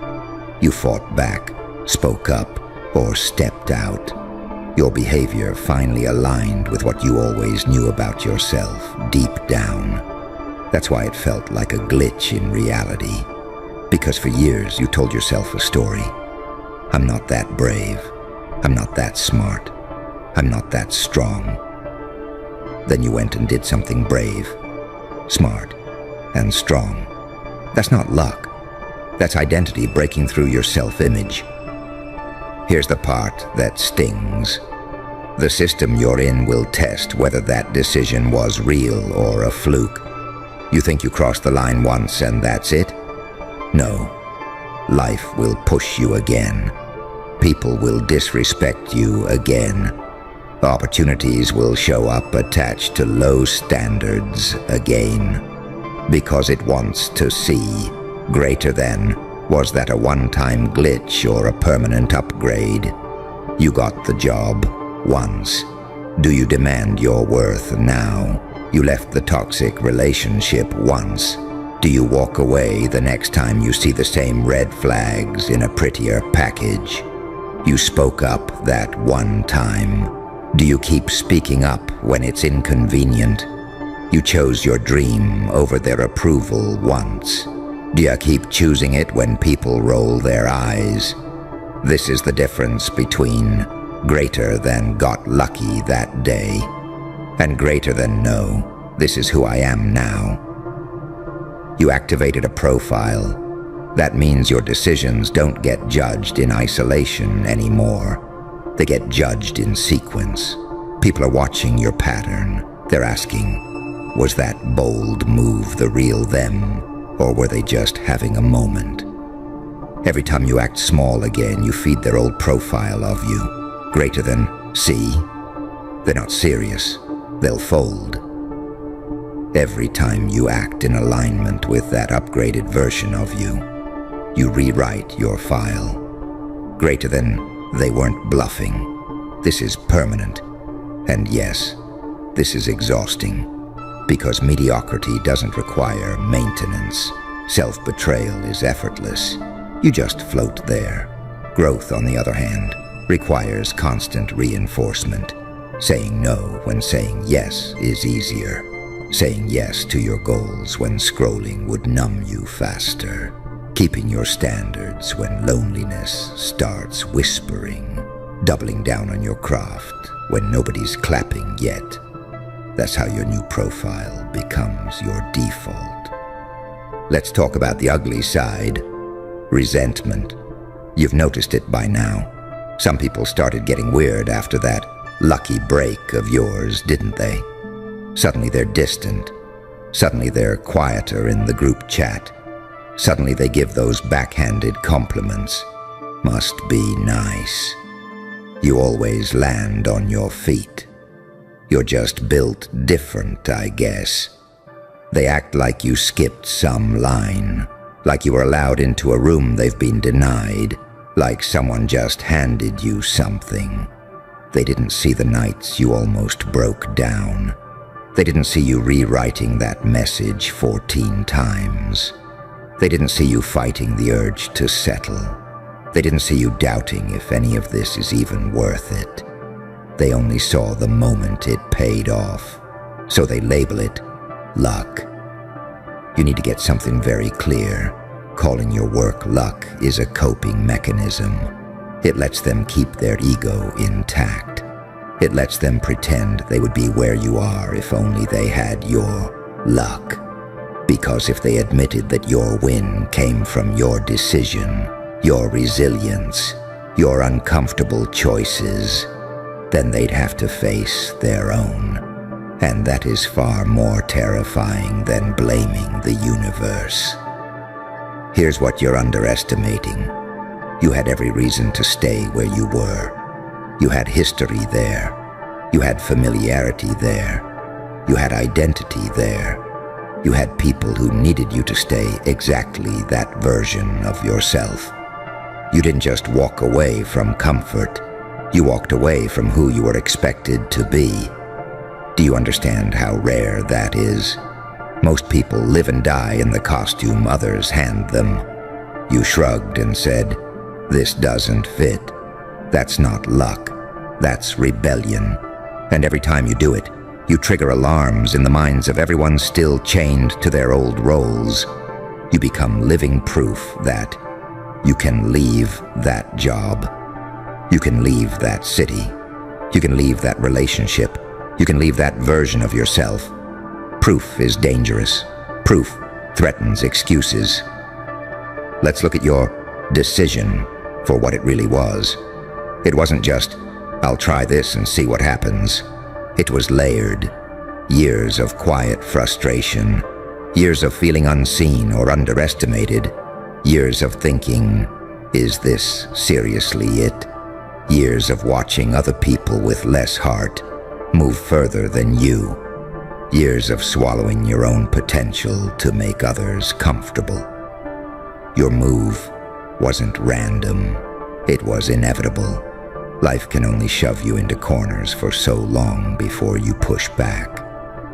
You fought back, spoke up, or stepped out. Your behavior finally aligned with what you always knew about yourself deep down. That's why it felt like a glitch in reality. Because for years you told yourself a story. I'm not that brave. I'm not that smart. I'm not that strong. Then you went and did something brave, smart, and strong. That's not luck. That's identity breaking through your self-image. Here's the part that stings. The system you're in will test whether that decision was real or a fluke. You think you crossed the line once and that's it? No. Life will push you again. People will disrespect you again. Opportunities will show up attached to low standards again. Because it wants to see. Greater than, was that a one-time glitch or a permanent upgrade? You got the job once. Do you demand your worth now? You left the toxic relationship once. Do you walk away the next time you see the same red flags in a prettier package? You spoke up that one time. Do you keep speaking up when it's inconvenient? You chose your dream over their approval once. Do you keep choosing it when people roll their eyes? This is the difference between greater than got lucky that day and greater than no, this is who I am now. You activated a profile. That means your decisions don't get judged in isolation anymore. They get judged in sequence. People are watching your pattern. They're asking, was that bold move the real them? Or were they just having a moment? Every time you act small again, you feed their old profile of you. Greater than, see? They're not serious. They'll fold. Every time you act in alignment with that upgraded version of you, you rewrite your file. Greater than, they weren't bluffing. This is permanent. And yes, this is exhausting. Because mediocrity doesn't require maintenance. Self-betrayal is effortless. You just float there. Growth, on the other hand, requires constant reinforcement. Saying no when saying yes is easier. Saying yes to your goals when scrolling would numb you faster. Keeping your standards when loneliness starts whispering. Doubling down on your craft when nobody's clapping yet. That's how your new profile becomes your default. Let's talk about the ugly side. Resentment. You've noticed it by now. Some people started getting weird after that lucky break of yours, didn't they? Suddenly they're distant. Suddenly they're quieter in the group chat. Suddenly they give those backhanded compliments. Must be nice. You always land on your feet. You're just built different, I guess. They act like you skipped some line, like you were allowed into a room they've been denied, like someone just handed you something. They didn't see the nights you almost broke down. They didn't see you rewriting that message 14 times. They didn't see you fighting the urge to settle. They didn't see you doubting if any of this is even worth it. They only saw the moment it paid off, so they label it luck. You need to get something very clear. Calling your work luck is a coping mechanism. It lets them keep their ego intact. It lets them pretend they would be where you are if only they had your luck. Because if they admitted that your win came from your decision, your resilience, your uncomfortable choices, then they'd have to face their own. And that is far more terrifying than blaming the universe. Here's what you're underestimating. You had every reason to stay where you were. You had history there. You had familiarity there. You had identity there. You had people who needed you to stay exactly that version of yourself. You didn't just walk away from comfort. You walked away from who you were expected to be. Do you understand how rare that is? Most people live and die in the costume others hand them. You shrugged and said, "This doesn't fit." That's not luck. That's rebellion. And every time you do it, you trigger alarms in the minds of everyone still chained to their old roles. You become living proof that you can leave that job. You can leave that city. You can leave that relationship. You can leave that version of yourself. Proof is dangerous. Proof threatens excuses. Let's look at your decision for what it really was. It wasn't just, "I'll try this and see what happens." It was layered. Years of quiet frustration. Years of feeling unseen or underestimated. Years of thinking, "Is this seriously it?" Years of watching other people with less heart move further than you. Years of swallowing your own potential to make others comfortable. Your move wasn't random. It was inevitable. Life can only shove you into corners for so long before you push back.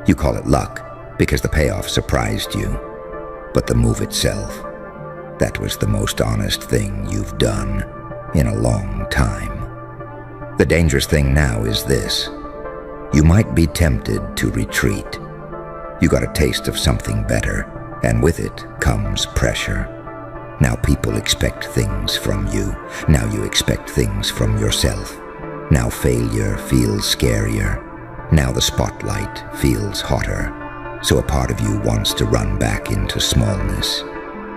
You call it luck because the payoff surprised you. But the move itself, that was the most honest thing you've done in a long time. The dangerous thing now is this. You might be tempted to retreat. You got a taste of something better, and with it comes pressure. Now people expect things from you. Now you expect things from yourself. Now failure feels scarier. Now the spotlight feels hotter. So a part of you wants to run back into smallness,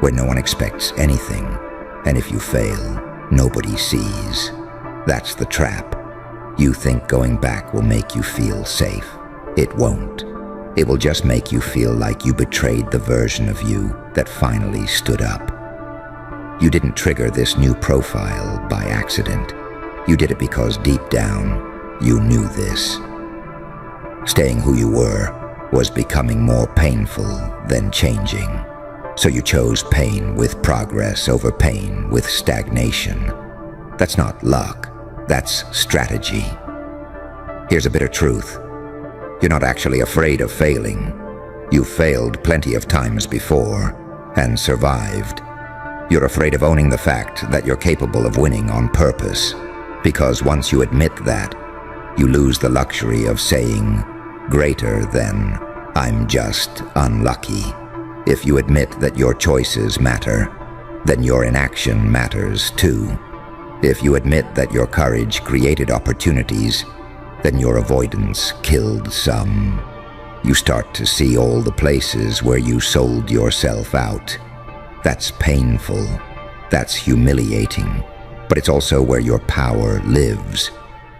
where no one expects anything, and if you fail, nobody sees. That's the trap. You think going back will make you feel safe. It won't. It will just make you feel like you betrayed the version of you that finally stood up. You didn't trigger this new profile by accident. You did it because deep down, you knew this. Staying who you were was becoming more painful than changing. So you chose pain with progress over pain with stagnation. That's not luck. That's strategy. Here's a bitter truth. You're not actually afraid of failing. You failed plenty of times before and survived. You're afraid of owning the fact that you're capable of winning on purpose, because once you admit that, you lose the luxury of saying, greater than, "I'm just unlucky." If you admit that your choices matter, then your inaction matters too. If you admit that your courage created opportunities, then your avoidance killed some. You start to see all the places where you sold yourself out. That's painful. That's humiliating. But it's also where your power lives.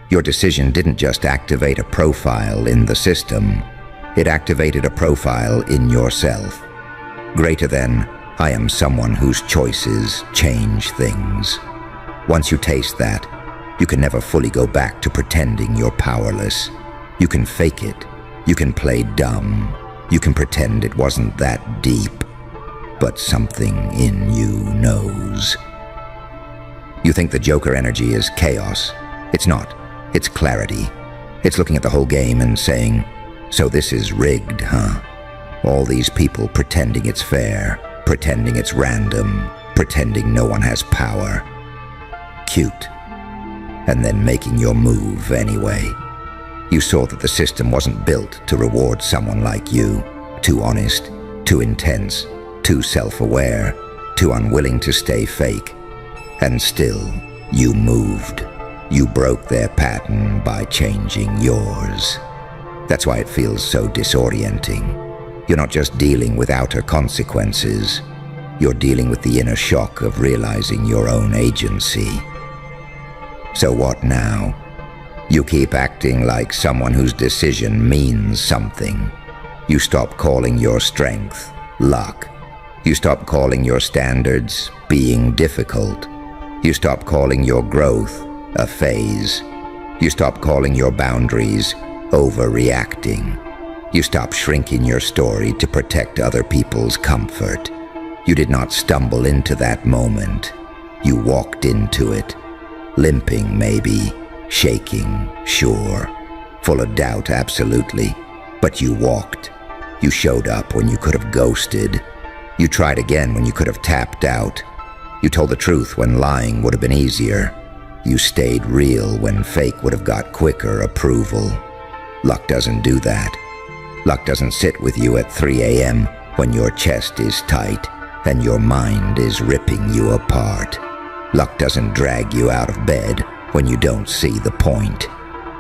Your decision didn't just activate a profile in the system. It activated a profile in yourself. Greater than, "I am someone whose choices change things." Once you taste that, you can never fully go back to pretending you're powerless. You can fake it. You can play dumb. You can pretend it wasn't that deep. But something in you knows. You think the Joker energy is chaos. It's not. It's clarity. It's looking at the whole game and saying, "So this is rigged, huh? All these people pretending it's fair, pretending it's random, pretending no one has power. Cute. And then making your move anyway." You saw that the system wasn't built to reward someone like you. Too honest, too intense, too self-aware, too unwilling to stay fake. And still, you moved. You broke their pattern by changing yours. That's why it feels so disorienting. You're not just dealing with outer consequences. You're dealing with the inner shock of realizing your own agency. So what now? You keep acting like someone whose decision means something. You stop calling your strength luck. You stop calling your standards being difficult. You stop calling your growth a phase. You stop calling your boundaries overreacting. You stop shrinking your story to protect other people's comfort. You did not stumble into that moment. You walked into it, limping maybe, shaking, sure, full of doubt absolutely, but you walked. You showed up when you could have ghosted. You tried again when you could have tapped out. You told the truth when lying would have been easier. You stayed real when fake would have got quicker approval. Luck doesn't do that. Luck doesn't sit with you at 3 a.m. when your chest is tight and your mind is ripping you apart. Luck doesn't drag you out of bed when you don't see the point.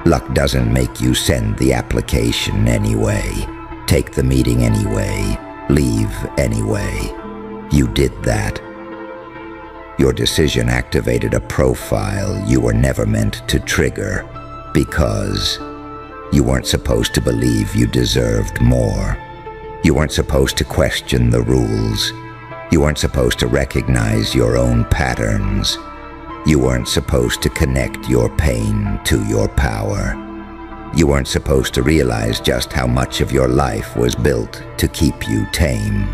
Luck doesn't make you send the application anyway, take the meeting anyway, leave anyway. You did that. Your decision activated a profile you were never meant to trigger because you weren't supposed to believe you deserved more. You weren't supposed to question the rules. You weren't supposed to recognize your own patterns. You weren't supposed to connect your pain to your power. You weren't supposed to realize just how much of your life was built to keep you tame.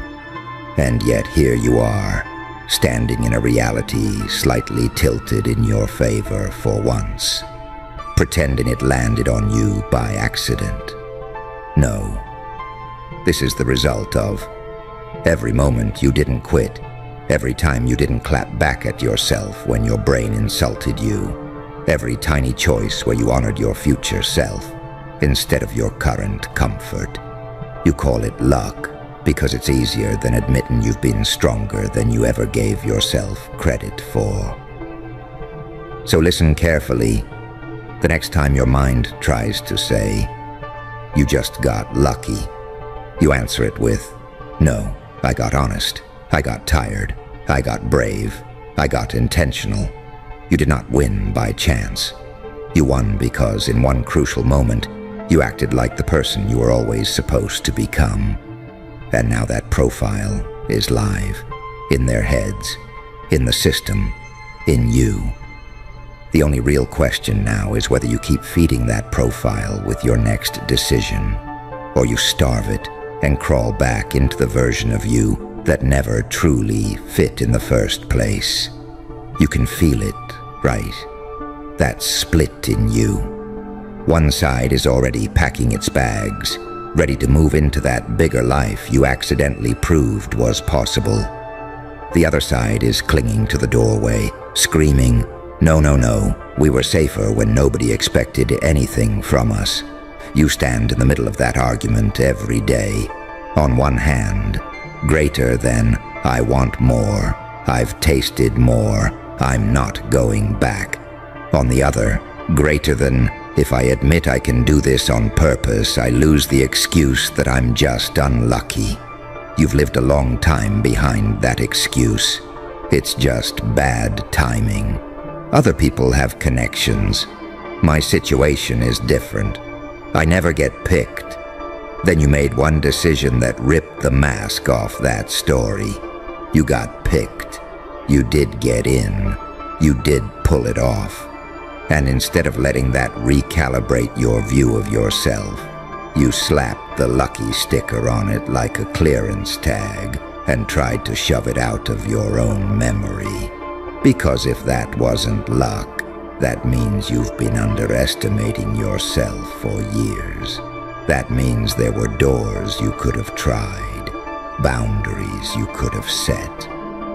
And yet here you are, standing in a reality slightly tilted in your favor for once, pretending it landed on you by accident. No, this is the result of every moment you didn't quit, every time you didn't clap back at yourself when your brain insulted you, every tiny choice where you honored your future self instead of your current comfort. You call it luck because it's easier than admitting you've been stronger than you ever gave yourself credit for. So listen carefully. The next time your mind tries to say, "You just got lucky," you answer it with, "No, I got honest. I got tired. I got brave. I got intentional." You did not win by chance. You won because in one crucial moment, you acted like the person you were always supposed to become. And now that profile is live, in their heads, in the system, in you. The only real question now is whether you keep feeding that profile with your next decision, or you starve it and crawl back into the version of you that never truly fit in the first place. You can feel it, right? That split in you. One side is already packing its bags, ready to move into that bigger life you accidentally proved was possible. The other side is clinging to the doorway, screaming, "No, no, no, we were safer when nobody expected anything from us." You stand in the middle of that argument every day. On one hand, greater than "I want more, I've tasted more, I'm not going back." On the other, greater than "If I admit I can do this on purpose, I lose the excuse that I'm just unlucky." You've lived a long time behind that excuse. It's just bad timing. Other people have connections. My situation is different. I never get picked. Then you made one decision that ripped the mask off that story. You got picked. You did get in. You did pull it off. And instead of letting that recalibrate your view of yourself, you slapped the lucky sticker on it like a clearance tag and tried to shove it out of your own memory. Because if that wasn't luck, that means you've been underestimating yourself for years. That means there were doors you could have tried, boundaries you could have set,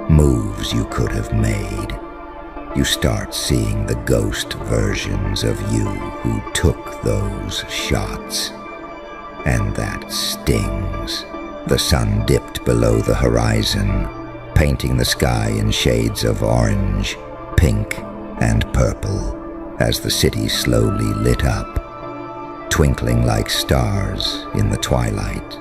moves you could have made. You start seeing the ghost versions of you who took those shots. And that stings. The sun dipped below the horizon, painting the sky in shades of orange, pink, and purple as the city slowly lit up, twinkling like stars in the twilight.